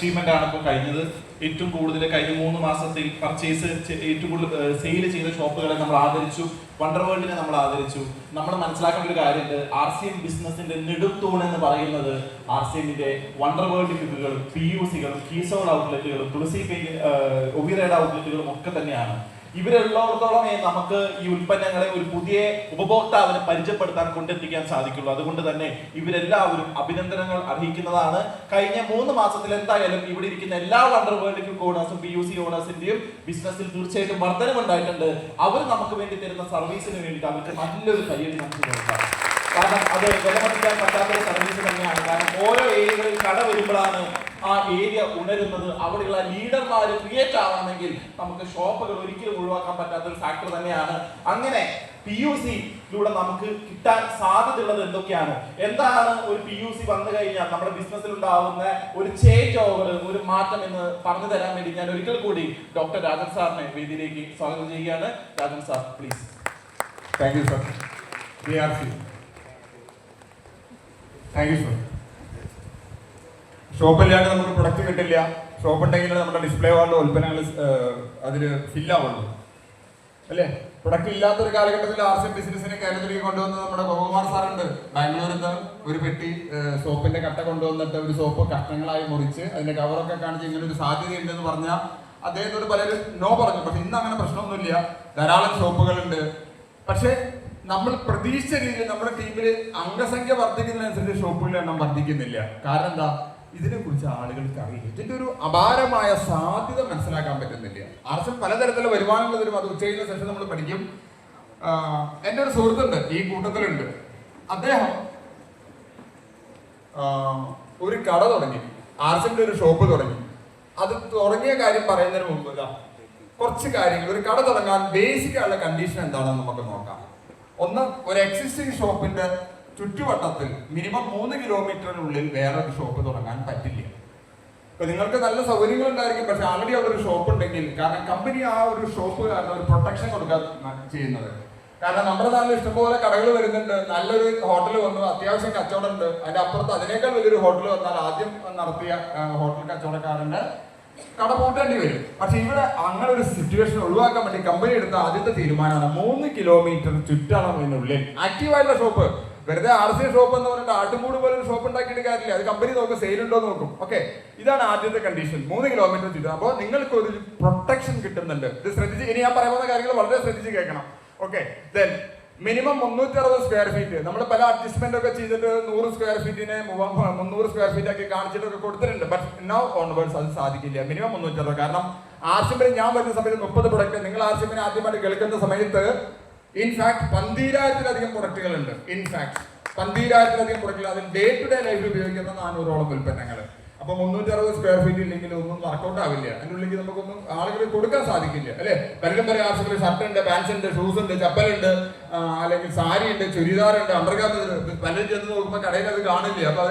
അച്ചീവ്മെന്റ് ആണ് ഇപ്പോൾ കഴിഞ്ഞത്. ഏറ്റവും കൂടുതൽ കഴിഞ്ഞ 3 മാസത്തിൽ പർച്ചേസ് ഏറ്റവും കൂടുതൽ സെയിൽ ചെയ്ത ഷോപ്പുകളെ നമ്മൾ ആദരിച്ചു. വണ്ടർ വേൾഡിനെ നമ്മൾ ആദരിച്ചു. നമ്മൾ മനസ്സിലാക്കേണ്ട ഒരു കാര്യമുണ്ട്, RCM ബിസിനസിന്റെ നെടുംതൂൺ എന്ന് പറയുന്നത് RCMന്റെ വണ്ടർ വേൾഡ് ക്യൂബുകളും PUCകളും കീസോൾ ഔട്ട്ലെറ്റുകളും തുളസി ഒവിറേഡ് ഔട്ട്ലെറ്റുകളും ഒക്കെ തന്നെയാണ്. ഇവരുള്ളിടത്തോളമേ നമുക്ക് ഈ ഉൽപ്പന്നങ്ങളെ ഒരു പുതിയ ഉപഭോക്താവിനെ പരിചയപ്പെടുത്താൻ കൊണ്ടെത്തിക്കാൻ സാധിക്കുള്ളൂ. അതുകൊണ്ട് തന്നെ ഇവരെല്ലാവരും അഭിനന്ദനങ്ങൾ അർഹിക്കുന്നതാണ്. കഴിഞ്ഞ 3 മാസത്തിൽ എന്തായാലും ഇവിടെ ഇരിക്കുന്ന എല്ലാ വണ്ടർ വേൾഡ് ക്യൂബ് ഓണേഴ്സും PUC ഓണേഴ്സിന്റെയും ബിസിനസ്സിൽ തീർച്ചയായിട്ടും വർധനമുണ്ടായിട്ടുണ്ട്. അവർ നമുക്ക് വേണ്ടി തരുന്ന സർവീസിന് വേണ്ടിയിട്ട് അവർക്ക് നല്ലൊരു കയ്യടി നമുക്ക് കൊടുക്കാം. കാരണം അത് വിലമതിക്കാൻ പറ്റാത്തൊരു സർവീസ് തന്നെയാണ്. കാരണം ഓരോ ഏരിയകളിൽ കട വരുമ്പോഴാണ് ആ ഏരിയ ഉണരുന്നത്. അവിടെയുള്ള ലീഡർമാർ ക്രിയേറ്റ് ആവണമെങ്കിൽ നമുക്ക് ഷോപ്പുകൾ ഒരിക്കലും ഒഴിവാക്കാൻ പറ്റാത്തൊരു ഫാക്ടർ തന്നെയാണ്. അങ്ങനെ PUCയിലൂടെ നമുക്ക് കിട്ടാൻ സാധ്യതയുള്ളത് എന്തൊക്കെയാണ്, എന്താണ് ഒരു PUC വന്നു കഴിഞ്ഞാൽ നമ്മുടെ ബിസിനസ്സിൽ ഉണ്ടാവുന്ന ഒരു ചേഞ്ച് ഓവർ, ഒരു മാറ്റം എന്ന് പറഞ്ഞു തരാൻ വേണ്ടി ഞാൻ ഒരിക്കൽ കൂടി ഡോക്ടർ രാജൻ സാറിനെ വേദിയിലേക്ക് സ്വാഗതം ചെയ്യുകയാണ്. Rajan sir please. Thank you sir. BRC. Thank you sir. ഷോപ്പില്ലാണ്ട് നമുക്ക് പ്രൊഡക്റ്റ് കിട്ടില്ല. ഷോപ്പ് ഉണ്ടെങ്കിൽ നമ്മുടെ ഡിസ്പ്ലേ വാളിലെ ഉൽപ്പന്നങ്ങൾ അതിൽ ഫില്ലാവുള്ളൂ അല്ലേ? പ്രൊഡക്റ്റ് ഇല്ലാത്തൊരു കാലഘട്ടത്തിൽ RCM ബിസിനസിനെ കേരളത്തിലേക്ക് കൊണ്ടുവന്നത് നമ്മുടെ ഗോകുമാർ സാറുണ്ട്. ബാംഗ്ലൂരിൽ നിന്ന് ഒരു പെട്ടി സോപ്പിന്റെ കട്ട കൊണ്ടുവന്നിട്ട് ഒരു സോപ്പ് കഷ്ണങ്ങളായി മുറിച്ച് അതിന്റെ കവറൊക്കെ കാണിച്ച് ഇങ്ങനെ ഒരു സാധ്യതയുണ്ടെന്ന് പറഞ്ഞാൽ അദ്ദേഹത്തോട് പലരും നോ പറഞ്ഞു. പക്ഷെ ഇന്ന് അങ്ങനെ പ്രശ്നമൊന്നുമില്ല. ധാരാളം ഷോപ്പുകളുണ്ട്. പക്ഷെ നമ്മൾ പ്രതീക്ഷിച്ച രീതിയിൽ നമ്മുടെ ടീമിൽ അംഗസംഖ്യ വർദ്ധിക്കുന്നതിനനുസരിച്ച് ഷോപ്പുകളുടെ എണ്ണം വർദ്ധിക്കുന്നില്ല. കാരണം എന്താ? ഇതിനെ കുറിച്ച് ആളുകൾക്ക് അറിയില്ല. ഇതിന്റെ ഒരു അപാരമായ സാധ്യത മനസ്സിലാക്കാൻ പറ്റുന്നില്ല. RCM പലതരത്തിലുള്ള വരുമാനങ്ങൾ തരും. അത് ഉച്ചയിലെ സെഷൻ നമ്മൾ പഠിക്കും. എൻ്റെ ഒരു സുഹൃത്തുണ്ട്, ഈ കൂട്ടത്തിലുണ്ട്. അദ്ദേഹം ഒരു കട തുടങ്ങി, RCMന്റെ ഒരു ഷോപ്പ് തുടങ്ങി. അത് തുടങ്ങിയ കാര്യം പറയുന്നതിന് മുമ്പ് കുറച്ച് കാര്യങ്ങൾ, ഒരു കട തുടങ്ങാൻ ബേസിക് ആയുള്ള കണ്ടീഷൻ എന്താണെന്ന് നമുക്ക് നോക്കാം. ഒന്ന്, ഒരു എക്സിസ്റ്റിംഗ് ഷോപ്പിന്റെ ചുറ്റുവട്ടത്തിൽ മിനിമം 3 കിലോമീറ്ററിനുള്ളിൽ വേറൊരു ഷോപ്പ് തുടങ്ങാൻ പറ്റില്ല. ഇപ്പൊ നിങ്ങൾക്ക് നല്ല സൗകര്യങ്ങൾ ഉണ്ടായിരിക്കും, പക്ഷെ ആൾറെഡി അവിടെ ഒരു ഷോപ്പ് ഉണ്ടെങ്കിൽ, കാരണം കമ്പനി ആ ഒരു ഷോപ്പ് കാരണം ഒരു പ്രൊട്ടക്ഷൻ കൊടുക്കാൻ ചെയ്യുന്നത്. കാരണം നമ്മുടെ നാട്ടിൽ ഇഷ്ടംപോലെ കടകൾ വരുന്നുണ്ട്. നല്ലൊരു ഹോട്ടൽ വന്നു, അത്യാവശ്യം കച്ചവടം ഉണ്ട്. അതിന്റെ അപ്പുറത്ത് അതിനേക്കാൾ വലിയൊരു ഹോട്ടൽ വന്നാൽ ആദ്യം നടത്തിയ ഹോട്ടൽ കച്ചവടക്കാരന്റെ കട പൂട്ടേണ്ടി വരും. പക്ഷെ ഇവിടെ അങ്ങനെ ഒരു സിറ്റുവേഷൻ ഒഴിവാക്കാൻ വേണ്ടി കമ്പനി എടുത്ത ആദ്യത്തെ തീരുമാനമാണ് 3 കിലോമീറ്റർ ചുറ്റളവിനുള്ളിൽ ആക്റ്റീവായിട്ടുള്ള ഷോപ്പ്. വെറുതെ RCM ഷോപ്പ് എന്ന് പറഞ്ഞിട്ട് ആട്ടുമൂട് പോലെ ഒരു ഷോപ്പ് ഉണ്ടാക്കിയിട്ട് കാര്യമില്ല. അത് കമ്പനി നോക്കും, സെയിൽ ഉണ്ടോ നോക്കും. ഓക്കെ, ഇതാണ് ആദ്യത്തെ കണ്ടീഷൻ, 3 കിലോമീറ്റർ ചുറ്റും. അപ്പോൾ നിങ്ങൾക്ക് ഒരു പ്രൊട്ടക്ഷൻ കിട്ടുന്നുണ്ട്. ഇത് ശ്രദ്ധിച്ച്, ഇനി ഞാൻ പറയുന്ന കാര്യങ്ങൾ വളരെ ശ്രദ്ധിച്ച് കേൾക്കണം. Okay, then minimum 360 square feet. നമ്മൾ പല അഡ്ജസ്റ്റ്മെന്റ് ഒക്കെ ചെയ്തിട്ട് 100 സ്ക്വയർ ഫീറ്റിനെ 300 സ്ക്വയർ ഫീറ്റ് ആക്കി കാണിച്ചിട്ടൊക്കെ കൊടുത്തിട്ടുണ്ട്. ബട്ട് നൗ ഓൺവേർഡ്സ് അത് സാധിക്കില്ല. മിനിമം 360. കാരണം RCMന് ഞാൻ വരുന്ന സമയത്ത് 30 പ്രൊഡക്റ്റ്, നിങ്ങൾ RCMനെ ആദ്യമായിട്ട് കേൾക്കുന്ന സമയത്ത് ഇൻഫാക്ട് 12,000-ലധികം പ്രൊഡക്റ്റുകളുണ്ട്. ഇൻഫാക്ട് 12,000-ലധികം പ്രൊഡക്റ്റുകൾ. അതിൽ ഡേ ടു ഡേ ലൈഫിൽ ഉപയോഗിക്കുന്ന 400ഓളം ഉൽപ്പന്നങ്ങൾ. അപ്പൊ 360 സ്ക്വയർ ഫീറ്റ് ഇല്ലെങ്കിൽ ഒന്നും വർക്കൗട്ട് ആവില്ല. അതിനുള്ളിൽ നമുക്കൊന്നും ആളുകൾ കൊടുക്കാൻ സാധിക്കില്ല അല്ലെ? പലരും പറയും RCMൽ ഷർട്ട് ഉണ്ട്, പാൻസ് ഉണ്ട്, ഷൂസ് ഉണ്ട്, ചപ്പലുണ്ട്, അല്ലെങ്കിൽ സാരി ഉണ്ട്, ചുരിദാർ ഉണ്ട്, അണ്ടർഗാർമെന്റ്. പലരും ചെന്ന് നോക്കുമ്പോൾ കടയിൽ അത് കാണില്ല. അപ്പൊ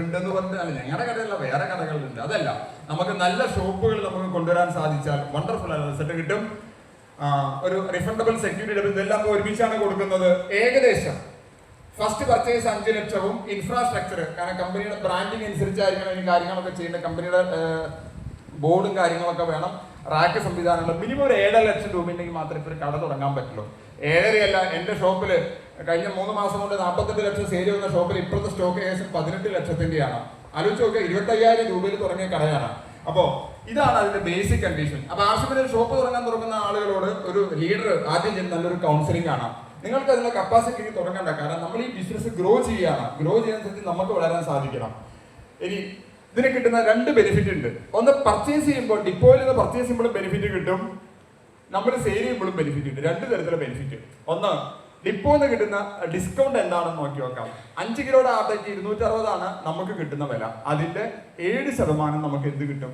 ഉണ്ടെന്ന് പറഞ്ഞിട്ട് അല്ല, ഞങ്ങളുടെ കടയിലല്ല, വേറെ കടകളുണ്ട്. അതല്ല, നമുക്ക് നല്ല ഷോപ്പുകൾ നമുക്ക് കൊണ്ടുവരാൻ സാധിച്ചാൽ വണ്ടർഫുൾ ആയ റിസൾട്ട് കിട്ടും. ഒരു റിഫണ്ടബിൾ സെക്യൂരിറ്റി ഇതെല്ലാം ഒരുമിച്ചാണ് കൊടുക്കുന്നത്. ഏകദേശം ഫസ്റ്റ് പർച്ചേസ് 5 ലക്ഷവും ഇൻഫ്രാസ്ട്രക്ചർ, കാരണം കമ്പനിയുടെ ബ്രാൻഡിങ് അനുസരിച്ചായിരിക്കണം ഈ കാര്യങ്ങളൊക്കെ ചെയ്യുന്നത്. കമ്പനിയുടെ ബോർഡും കാര്യങ്ങളൊക്കെ വേണം, റാക്ക് സംവിധാനങ്ങൾ. മിനിമം ഒരു 7 ലക്ഷം രൂപ ഉണ്ടെങ്കിൽ മാത്രമേ ഇപ്പോൾ ഒരു കട തുടങ്ങാൻ പറ്റുള്ളൂ. 7.5 അല്ല. എൻ്റെ ഷോപ്പിൽ കഴിഞ്ഞ 3 മാസം കൊണ്ട് 48 ലക്ഷം സെയിൽ ചെയ്യുന്ന ഷോപ്പിൽ ഇപ്പോഴത്തെ സ്റ്റോക്ക് ഏകദേശം 18 ലക്ഷത്തിൻ്റെയാണ്. ആലോചിച്ച് നോക്കുക, 25,000 രൂപയിൽ തുടങ്ങിയ കടയാണ്. അപ്പോൾ ഇതാണ് അതിന്റെ ബേസിക് കണ്ടീഷൻ. അപ്പൊ RCMൽ ഷോപ്പ് തുടങ്ങുന്ന ആളുകളോട് ഒരു ലീഡർ ആദ്യം ചെയ്യുന്ന നല്ലൊരു കൗൺസിലിംഗ് ആണ്. നിങ്ങൾക്ക് അതിനുള്ള കപ്പാസിറ്റി തുടങ്ങേണ്ട. കാരണം നമ്മൾ ഈ ബിസിനസ് ഗ്രോ ചെയ്യുകയാണ്. ഗ്രോ ചെയ്യുന്നതിന് നമുക്ക് വളരാൻ സാധിക്കണം. ഇനി ഇതിന് കിട്ടുന്ന 2 ബെനിഫിറ്റ് ഉണ്ട്. ഒന്ന്, പർച്ചേസ് ചെയ്യുമ്പോൾ ഡിപ്പോയിൽ നിന്ന് പർച്ചേസ് ചെയ്യുമ്പോഴും ബെനിഫിറ്റ് കിട്ടും, നമ്മൾ സെയിൽ ചെയ്യുമ്പോഴും ബെനിഫിറ്റ് ഉണ്ട്. 2 തരത്തിലുള്ള ബെനിഫിറ്റ്. ഒന്ന്, ഡിപ്പോന്ന് കിട്ടുന്ന ഡിസ്കൗണ്ട് എന്താണെന്ന് നോക്കി നോക്കാം. 5 കിലോയുടെ ആട്ടയ്ക്ക് 260 നമുക്ക് കിട്ടുന്ന വില. അതിന്റെ 7% നമുക്ക് എന്ത് കിട്ടും?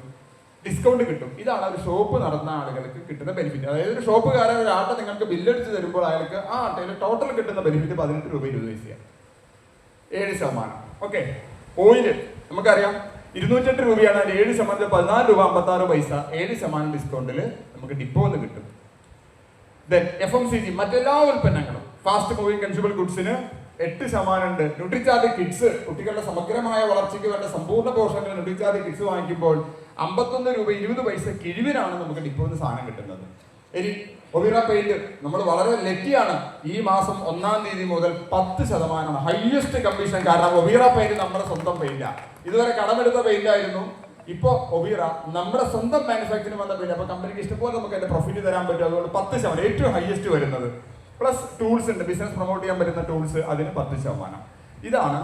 ഡിസ്കൗണ്ട് കിട്ടും. ഇതാണ് ഒരു ഷോപ്പ് നടത്തുന്ന ആളുകൾക്ക് കിട്ടുന്ന ബെനിഫിറ്റ്. അതായത് ഒരു ഷോപ്പുകാരൻ ഒരു ആട്ട നിങ്ങൾക്ക് ബില്ലടിച്ച് തരുമ്പോൾ അയാൾക്ക് ആ ആട്ടയിൽ ടോട്ടൽ കിട്ടുന്ന ബെനിഫിറ്റ് 18 രൂപ 20 പൈസ, 7%. ഓക്കെ, ഓയില് നമുക്കറിയാം 208 രൂപയാണ്. അതിൽ 7% 14 രൂപ 56 പൈസ 7% ഡിസ്കൗണ്ടിൽ നമുക്ക് ഡിപ്പോ എന്ന് കിട്ടും. FMCG മറ്റെല്ലാ ഉൽപ്പന്നങ്ങളും ഫാസ്റ്റ് മൂവിംഗ് കൺസ്യൂമർ ഗുഡ്സിന് 8% ഉണ്ട്. ന്യൂട്രിചാർജ് കിഡ്സ് കുട്ടികളുടെ സമഗ്രമായ വളർച്ചയ്ക്ക് വേണ്ട സമ്പൂർണ്ണ പോഷകങ്ങൾ ന്യൂട്രിചാർജ് കിഡ്സ് വാങ്ങിക്കുമ്പോൾ 51 രൂപ 20 പൈസ കിഴിവിനാണ് നമുക്ക് ഡിപ്പോന്ന് സാധനം കിട്ടുന്നത്. ഇനി ഒബീറ പെയിന്റ് നമ്മൾ വളരെ ലക്കിയാണ്. ഈ മാസം 1-ാം തീയതി മുതൽ 10% ഹൈയസ്റ്റ് കമ്മീഷൻ. കാരണം ഒബീറ പെയിന്റ് നമ്മുടെ സ്വന്തം പെയിന്റാണ്. ഇതുവരെ കടമെടുത്ത പെയിന്റ് ആയിരുന്നു. ഇപ്പൊ ഒബീറ നമ്മുടെ സ്വന്തം മാനുഫാക്ചറിംഗ് വന്ന പെയിന്റ്. അപ്പൊ കമ്പനിക്ക് ഇഷ്ടംപോലെ നമുക്ക് അതിന്റെ പ്രോഫിറ്റ് തരാൻ പറ്റും. അതുകൊണ്ട് 10% ഏറ്റവും ഹൈയസ്റ്റ് വരുന്നത്. പ്ലസ് ടൂൾസ് ഉണ്ട്, ബിസിനസ് പ്രൊമോട്ട് ചെയ്യാൻ പറ്റുന്ന ടൂൾസ്, അതിന് 10%. ഇതാണ്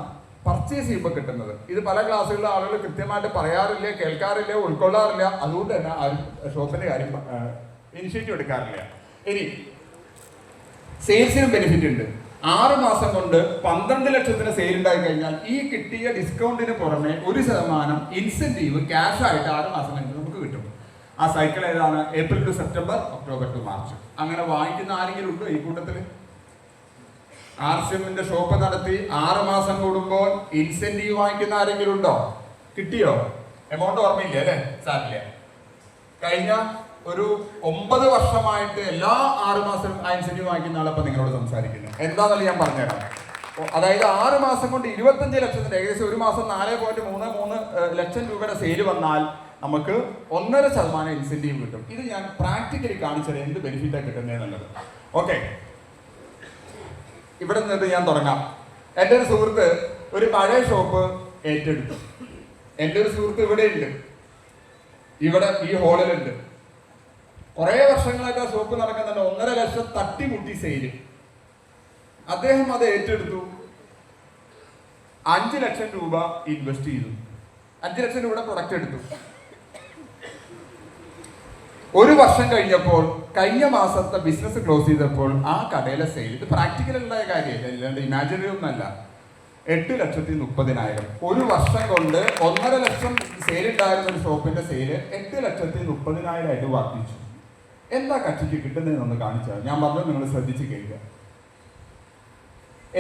പർച്ചേസ് ചെയ്യുമ്പോൾ കിട്ടുന്നത്. ഇത് പല ക്ലാസ്സുകളിലെ ആളുകൾ കൃത്യമായിട്ട് പറയാറില്ല, കേൾക്കാറില്ല, ഉൾക്കൊള്ളാറില്ല. അതുകൊണ്ട് തന്നെ ആരും ഷോപ്പിന്റെ കാര്യം ഇനിഷ്യേറ്റീവ് എടുക്കാറില്ല. ഇനി സെയിൽസിനും ബെനിഫിറ്റ് ഉണ്ട്. 6 മാസം കൊണ്ട് 12 ലക്ഷത്തിന് സെയിൽ ഉണ്ടായി കഴിഞ്ഞാൽ ഈ കിട്ടിയ ഡിസ്കൗണ്ടിന് പുറമെ 1% ഇൻസെന്റീവ് ക്യാഷ് ആയിട്ട് 6 മാസം കഴിഞ്ഞ് നമുക്ക് കിട്ടും. ആ സൈക്കിൾ ഏതാണ്? April to September, October to March. അങ്ങനെ വാങ്ങിക്കുന്ന ആരെങ്കിലും ഉണ്ടോ ഈ കൂട്ടത്തില്? RCMന്റെ ഷോപ്പ് നടത്തി 6 മാസം കൂടുമ്പോൾ ഇൻസെന്റീവ് വാങ്ങിക്കുന്ന ആരെങ്കിലും ഉണ്ടോ? കിട്ടിയോ? എമൗണ്ട് ഓർമ്മയില്ല അല്ലേ? സാറില്ല. കഴിഞ്ഞ ഒരു 9 വർഷമായിട്ട് എല്ലാ 6 മാസം ആ ഇൻസെന്റീവ് വാങ്ങിക്കുന്ന ആളപ്പം നിങ്ങളോട് സംസാരിക്കുന്നത് എന്താണെന്ന് ഞാൻ പറഞ്ഞുതരാം. അതായത് 6 മാസം കൊണ്ട് 25 ലക്ഷത്തിന്റെ ഏകദേശം ഒരു മാസം 4.33 ലക്ഷം രൂപയുടെ സെയിൽ വന്നാൽ നമുക്ക് 1.5% ഇൻസെന്റീവ് കിട്ടും. ഇത് ഞാൻ പ്രാക്ടിക്കലി കാണിച്ചത് എന്ത് ബെനിഫിറ്റാണ് കിട്ടുന്നതെന്നുള്ളത്. ഓക്കെ, ഇവിടെ നിന്നിട്ട് ഞാൻ തുടങ്ങാം. എൻ്റെ ഒരു സുഹൃത്ത് ഒരു പഴയ ഷോപ്പ് ഏറ്റെടുത്തു. എൻ്റെ ഒരു സുഹൃത്ത് ഇവിടെ ഉണ്ട്, ഇവിടെ ഈ ഹോളിലുണ്ട്. കുറെ വർഷങ്ങളായിട്ട് ആ ഷോപ്പ് നടക്കുന്നുണ്ട്. 1.5 ലക്ഷം തട്ടിമുട്ടി സെയില്. അദ്ദേഹം അത് ഏറ്റെടുത്തു. 5 ലക്ഷം രൂപ ഇൻവെസ്റ്റ് ചെയ്തു. 5 ലക്ഷം രൂപയുടെ പ്രൊഡക്റ്റ് എടുത്തു. ഒരു വർഷം കഴിഞ്ഞപ്പോൾ, കഴിഞ്ഞ മാസത്തെ ബിസിനസ് ക്ലോസ് ചെയ്തപ്പോൾ ആ കടയിലെ സെയിൽ, ഇത് പ്രാക്ടിക്കലുള്ള കാര്യമല്ല, അല്ലാണ്ട് ഇമാജിനറി ഒന്നല്ല, 8,30,000. ഒരു വർഷം കൊണ്ട് 1.5 ലക്ഷം സെയിൽ ഉണ്ടായിരുന്ന ഒരു ഷോപ്പിന്റെ സെയില് 8,30,000 ആയിട്ട് വർദ്ധിച്ചു. എന്താ കക്ഷിക്ക് കിട്ടുന്നതെന്നൊന്ന് കാണിച്ചാൽ ഞാൻ പറഞ്ഞു, നിങ്ങൾ ശ്രദ്ധിച്ച് കേൾക്കുക.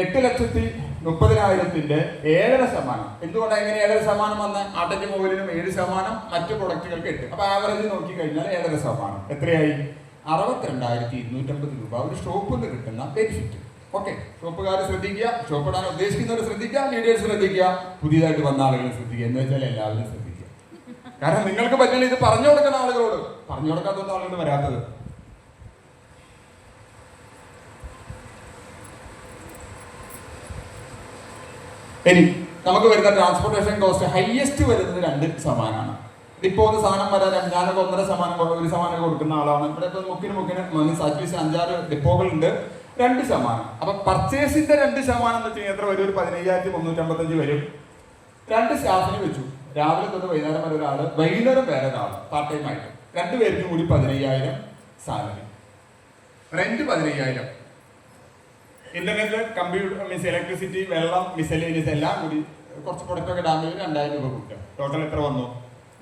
8,30,000ന്റെ 7.5%. എന്തുകൊണ്ടാണ് എങ്ങനെ 7% വന്ന? ആട്ടന്റെ മൊബൈലിനും 7%, മറ്റു പ്രൊഡക്റ്റുകൾക്ക് 8%. അപ്പൊ ആവറേജ് നോക്കി കഴിഞ്ഞാൽ 7.5%. എത്രയായി? 62,250 രൂപ ഒരു ഷോപ്പിൽ നിന്ന് കിട്ടുന്ന ബെനിഫിറ്റ്. ഓക്കെ, ഷോപ്പുകാർ ശ്രദ്ധിക്കുക, ഷോപ്പ് ഇടാൻ ഉദ്ദേശിക്കുന്നവർ ശ്രദ്ധിക്കുക, ലീഡേഴ്സ് ശ്രദ്ധിക്കുക, പുതിയതായിട്ട് വന്ന ആളുകൾ ശ്രദ്ധിക്കുക. എന്ന് വെച്ചാൽ എല്ലാവരും ശ്രദ്ധിക്കുക. കാരണം നിങ്ങൾക്ക് പറ്റില്ല ഇത് പറഞ്ഞു കൊടുക്കുന്ന ആളുകളോട്. പറഞ്ഞു കൊടുക്കാത്ത ആളുകൾ വരാത്തത്. ഇനി നമുക്ക് വരുന്ന ട്രാൻസ്പോർട്ടേഷൻ കോസ്റ്റ് ഹൈയസ്റ്റ് വരുന്നത് 2%. ഇപ്പോൾ ഒരു സാധനം വരാൻ ഞാനൊക്കെ 1.5%, 1% കൊടുക്കുന്ന ആളാണ്. ഇവിടെ ഇപ്പൊ മുക്കിന് അറ്റ്ലീസ്റ്റ് 5-6 ഡിപ്പോകളുണ്ട്. 2%. അപ്പൊ പർച്ചേസിന്റെ 2% എന്ന് വെച്ച് കഴിഞ്ഞാൽ എത്ര വരും? ഒരു 15,355 വരും. 2 സ്റ്റാഫിന് വെച്ചു. രാവിലെ തൊട്ട് വൈകുന്നേരം വരെ ഒരാള്, വൈകുന്നേരം വേറെ ഒരാള് പാർട്ട് ടൈം ആയിട്ട്. 2 പേർക്കും കൂടി 15,000 salary. Rent 15,000. Internet, computer, electricity, വെള്ളം, മിസലേനിയസ് എല്ലാം കൂടി കുറച്ച് പ്രൊഡക്റ്റ് ഒക്കെ ഡാമിൽ 2,000 രൂപ കൂട്ടുക. ടോട്ടൽ എത്ര വന്നു?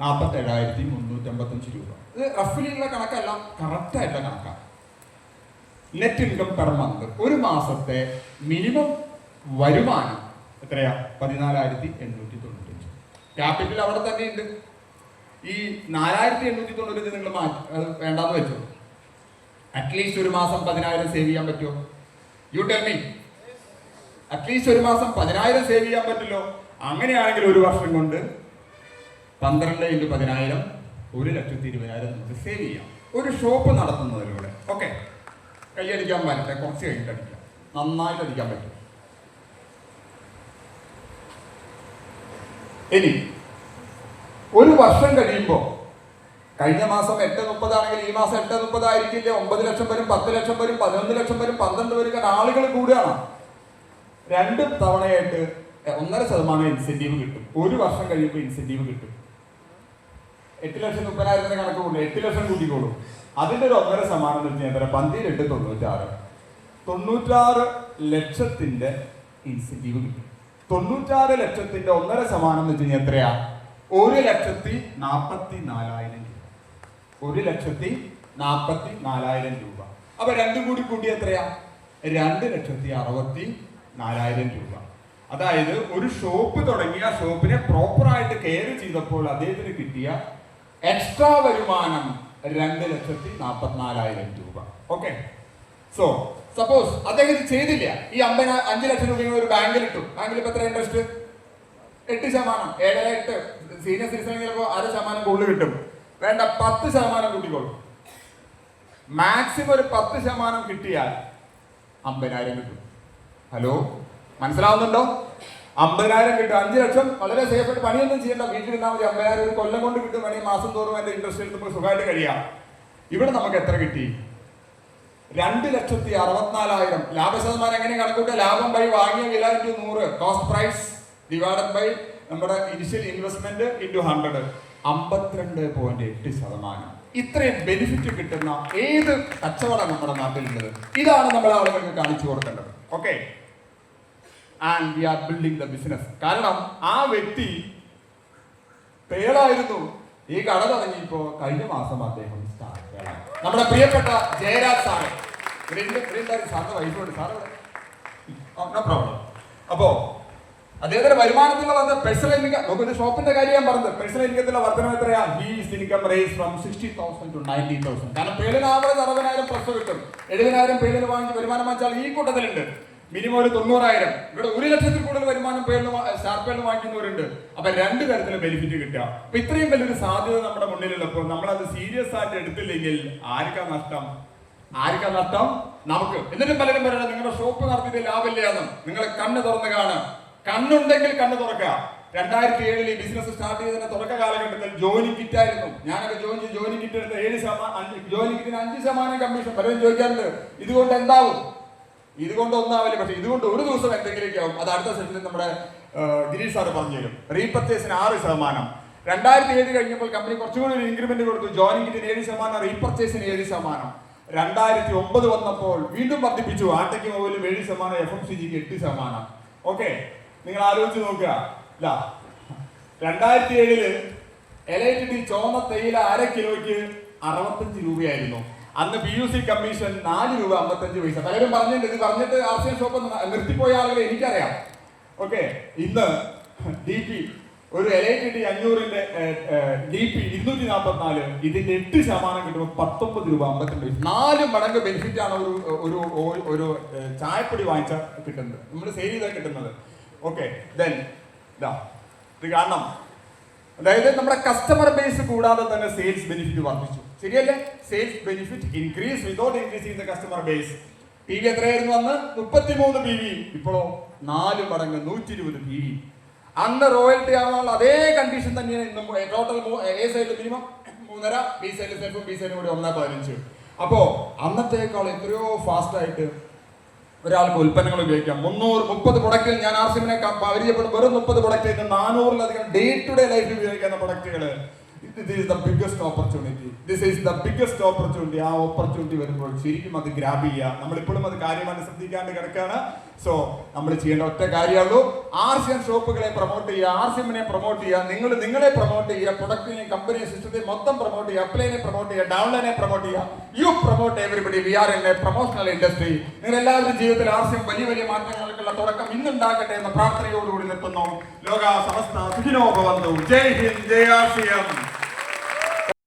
47,355 രൂപ. ഇത് റഫിലുള്ള കണക്കല്ല, കറക്റ്റ് ആയിട്ടുള്ള കണക്കാണ്. നെറ്റ് ഇൻകം പെർ മന്ത്, ഒരു മാസത്തെ മിനിമം വരുമാനം എത്രയാ? 14,895. ക്യാപിറ്റൽ അവിടെ തന്നെ ഉണ്ട്. ഈ 4,895 നിങ്ങൾ വേണ്ടാന്ന് വെച്ചോ. അറ്റ്ലീസ്റ്റ് ഒരു മാസം 10,000 സേവ് ചെയ്യാൻ പറ്റുമോ? You tell me. അറ്റ്ലീസ്റ്റ് ഒരു മാസം 10,000 സേവ് ചെയ്യാൻ പറ്റില്ലോ? അങ്ങനെയാണെങ്കിൽ ഒരു വർഷം കൊണ്ട് 12 × 10,000 1,20,000 നമുക്ക് സേവ് ചെയ്യാം ഒരു ഷോപ്പ് നടത്തുന്നതിലൂടെ. ഓക്കെ, കൈയടിക്കാൻ പറ്റട്ടെ, കുറച്ച് കഴിഞ്ഞിട്ട് അടിക്കാം, നന്നായിട്ട് അടിക്കാൻ പറ്റും. ഇനി ഒരു വർഷം കഴിയുമ്പോൾ, കഴിഞ്ഞ മാസം 8.30 ആണെങ്കിൽ ഈ മാസം 8.30 ആയിരിക്കില്ല. 9 ലക്ഷം വരും, 10 ലക്ഷം വരും, 11 ലക്ഷം വരും, 12 വരും. കാരണം ആളുകൾ കൂടുകയാണ്. 2 തവണയായിട്ട് 1.5% ഇൻസെന്റീവ് കിട്ടും. ഒരു വർഷം കഴിയുമ്പോൾ ഇൻസെന്റീവ് കിട്ടും. 8,30,000 കണക്ക് കൂടും, 8 ലക്ഷം കൂട്ടിക്കോളും. അതിന്റെ ഒരു 1.5% എന്ന് വെച്ച് കഴിഞ്ഞാൽ 12,896. 96 ലക്ഷത്തിന്റെ ഇൻസെന്റീവ് കിട്ടും. 96 ലക്ഷത്തിന്റെ 1.5% എന്ന് വെച്ച് കഴിഞ്ഞാൽ എത്രയാ? 1,44,000 രൂപ. 1,44,000 രൂപ. അപ്പൊ രണ്ടും കൂടി കൂട്ടി എത്രയാ? 2,64,000 രൂപ. അതായത് ഒരു ഷോപ്പ് തുടങ്ങി ആ ഷോപ്പിനെ പ്രോപ്പറായിട്ട് കെയർ ചെയ്തപ്പോൾ അദ്ദേഹത്തിന് കിട്ടിയ എക്സ്ട്രാ വരുമാനം 2,44,000 രൂപ. ഓക്കെ, സോ സപ്പോസ് അദ്ദേഹം ഇത് ചെയ്തില്ല, ഈ 5 ലക്ഷം രൂപ ഒരു ബാങ്കിൽ ഇട്ടു. ബാങ്കിൽ ഇപ്പൊ എത്ര ഇൻട്രസ്റ്റ്? 8%, 7.8. സീനിയർ സിറ്റിസൺ ചിലപ്പോൾ 0.5% കൂടുതൽ കിട്ടും. വേണ്ട, 10% കൂട്ടിക്കോളും. മാക്സിമം ഒരു 10% കിട്ടിയാൽ 50,000 കിട്ടും. ഹലോ, മനസ്സിലാവുന്നുണ്ടോ? 50,000 കിട്ടും. 5 ലക്ഷം വളരെ സേഫ് ആയിട്ട് പണിയൊന്നും ചെയ്യേണ്ട, വീട്ടിൽ നിന്നാൽ മതി. 50,000 ഒരു കൊല്ലം കൊണ്ട് കിട്ടും. വേണമെങ്കിൽ മാസം തോറും അതിന്റെ ഇൻട്രസ്റ്റ് എടുത്ത് സുഖമായിട്ട് കഴിയാം. ഇവിടെ നമുക്ക് എത്ര കിട്ടി? 2,64,000. ലാഭശതമാനം എങ്ങനെ കണക്കൂട്ടുക? ലാഭം ബൈ വാങ്ങിയ വില into 100, cost price divided by നമ്മുടെ ഇനിഷ്യൽ ഇൻവെസ്റ്റ്മെന്റ് ഇൻറ്റു 100, 52.8%. ഇത്രയും ബെനിഫിറ്റ് കിട്ടുന്ന ഏത് കച്ചവടം നമ്മുടെ നാട്ടിലുള്ളത്? ഇതാണ് നമ്മൾ ആളുകൾക്ക് കാണിച്ചു കൊടുക്കേണ്ടത്. Okay, and we are building the business. കാരണം ആ വ്യക്തി പേളായിരുന്നു. ഈ കട തുടങ്ങിയപ്പോ കഴിഞ്ഞ മാസം അദ്ദേഹം നമ്മുടെ പ്രിയപ്പെട്ട ജയരാജ് സാറ് സാറിന്റെ വൈഫോട് സാറ് നോ പ്രോബ്ലം. അപ്പോ അദ്ദേഹത്തിന്റെ വരുമാനത്തിലുള്ള വന്ന പേഴ്സണൽ ഇൻകം, നമുക്കൊരു ഷോപ്പിന്റെ കാര്യം ഞാൻ പറഞ്ഞത്, പേഴ്സണൽ ഇൻകത്തിലുള്ള വർധനം എത്രയാ? His income raise from 60,000 to 90,000. കാരണം പേളിന് ആവറേജ് 60,000 പ്ലസ് കിട്ടും. 70,000 പേളിന് വാങ്ങി വരുമാനം വാങ്ങിച്ചാൽ ഈ കൂട്ടത്തിലുണ്ട്. മിനിമം ഒരു 90,000. ഇവിടെ 1 ലക്ഷത്തിൽ കൂടുതൽ വരുമാനം സ്റ്റാർ പേളിന് വാങ്ങിക്കുന്നവരുണ്ട്. അപ്പൊ 2 തരത്തില് ബെനിഫിറ്റ് കിട്ടുക. അപ്പൊ ഇത്രയും വലിയൊരു സാധ്യത നമ്മുടെ മുന്നിലുള്ളപ്പോൾ നമ്മളത് സീരിയസ് ആയിട്ട് എടുത്തില്ലെങ്കിൽ ആർക്കാ നഷ്ടം? നമുക്ക്. എന്നിട്ടും പലരും പറയണം നിങ്ങളുടെ ഷോപ്പ് നടത്തിയിട്ട് ലാഭമില്ലാന്നും. നിങ്ങൾ കണ്ണ് തുറന്ന് കാണുക. കണ്ണുണ്ടെങ്കിൽ കണ്ണ് തുറക്കുക. 2007 ഈ ബിസിനസ് സ്റ്റാർട്ട് ചെയ്തതിന്റെ തുടക്ക കാലഘട്ടത്തിൽ ജോയിനിങ് കിറ്റ് ആയിരുന്നു. ഞാനൊക്കെ ജോയിനിങ് കിറ്റ് എടുത്ത് 7%, ജോയിനിങ് കിറ്റിന് 5% കമ്മീഷൻ. പലരും ചോദിക്കാറുണ്ട് ഇതുകൊണ്ട് എന്താവും? ഇതുകൊണ്ട് ഒന്നാവില്ല, പക്ഷെ ഇതുകൊണ്ട് ഒരു ദിവസം എന്തെങ്കിലുമൊക്കെ ആവും. അത് അടുത്ത സെഷനിൽ നമ്മുടെ ഗിരീഷ് സാറ് പറഞ്ഞു തരും. റീപർച്ചേസിന് 6%. 2007 കഴിഞ്ഞപ്പോൾ കമ്പനി കുറച്ചുകൂടി ഒരു ഇൻക്രിമെന്റ് കൊടുത്തു. ജോയിനിങ് കിറ്റിന് 7%, റീപർച്ചേസിന് 7%. 2009 വന്നപ്പോൾ വീണ്ടും വർദ്ധിപ്പിച്ചു. ആട്ടയ്ക്ക് മൊബൈലും 7%, FMCGക്ക് 8%. ഓക്കെ, നിങ്ങൾ ആലോചിച്ച് നോക്കുക. 2007 LITT ചോന്ന തേയില 1/2 കിലോയ്ക്ക് 65 രൂപയായിരുന്നു. അന്ന് PUC കമ്മീഷൻ 4 രൂപ 55 പൈസ. പലരും പറഞ്ഞിട്ടുണ്ട്, ഇത് പറഞ്ഞിട്ട് ആർസിയൻ ഷോപ്പ് നിർത്തിപ്പോയ ആളുകളെ എനിക്കറിയാം. ഓക്കെ, ഇന്ന് DP ഒരു LITT 500ന്റെ DP 244, ഇതിന്റെ 8% കിട്ടുമ്പോൾ 19 രൂപ 52 പൈസ. 4 മടങ്ങ് ബെനിഫിറ്റ് ആണ് ഒരു ചായപ്പൊടി വാങ്ങിച്ചാൽ കിട്ടുന്നത്, നമ്മൾ സെയിൽ ചെയ്താൽ കിട്ടുന്നത്. ഓക്കെ, ദെൻ ഇത് കാരണം അതായത് നമ്മുടെ കസ്റ്റമർ ബേസ് കൂടാതെ തന്നെ സെയിൽസ് ബെനിഫിറ്റ് വർദ്ധിച്ചു. ശരിയല്ലേ? Sales benefit increase without increasing the customer base. PV എത്രയായിരുന്നു അന്ന്? 33 PV. ഇപ്പോഴോ 4 മടങ്ങ് 120 PV. അന്ന് റോയൽറ്റി ആവാനുള്ള അതേ കണ്ടീഷൻ തന്നെയാണ് ഇന്നും. ടോട്ടൽ A സൈഡിൽ മിനിമം 3.5, B സൈഡിൽ സെൽഫും B സൈഡും കൂടി 1.15. അപ്പോ അന്നത്തേക്കാൾ എത്രയോ ഫാസ്റ്റ് ആയിട്ട് ഒരാൾക്ക് ഉൽപ്പന്നങ്ങൾ ഉപയോഗിക്കാം. 330 പ്രൊഡക്റ്റിൽ ഞാൻ ആർസിമിനെ പരിചയപ്പെടും. വെറും 30 പ്രൊഡക്റ്റിൽ നിന്ന് 400-ലധികം ഡേ ടു ഡേ ലൈഫിൽ ഉപയോഗിക്കുന്ന പ്രൊഡക്റ്റുകൾ. This is the biggest opportunity. This is the biggest opportunity. ആ ഓപ്പർച്യൂണിറ്റി വരുമ്പോൾ ശരിക്കും അത് ഗ്രാബ് ചെയ്യുക. നമ്മളിപ്പോഴും അത് കാര്യമായിട്ട് ശ്രദ്ധിക്കാണ്ട് കിടക്കുകയാണ്. സോ നമ്മൾ ചെയ്യേണ്ട ഒറ്റ കാര്യമുള്ളൂ, ആർസിയൻ ഷോപ്പുകളെ പ്രൊമോട്ട് ചെയ്യുക, ആർസിഎമ്മിനെ പ്രൊമോട്ട് ചെയ്യുക, നിങ്ങളെ പ്രൊമോട്ട് ചെയ്യുക, പ്രൊഡക്റ്റിനെ കമ്പനി സിസ്റ്റത്തെ മൊത്തം പ്രൊമോട്ട് ചെയ്യുക, അപ്ലൈനെ പ്രൊമോട്ട് ചെയ്യുക, ഡൗൺലൈനെ പ്രൊമോട്ട് ചെയ്യുക. You promote everybody. We are in a promotional industry. നിങ്ങൾ എല്ലാവരും ജീവിതത്തിൽ ആർസിഎം വലിയ വലിയ മാറ്റങ്ങൾക്കുള്ള തുടക്കം ഇന്നുണ്ടാകട്ടെ എന്ന പ്രാർത്ഥനയോടുകൂടി നിർത്തുന്നു. ലോക സമസ്ത സുഖിനോ ഭവന്തു. ജയ് ഹിന്ദ്, ജയ് ആർസിഎം.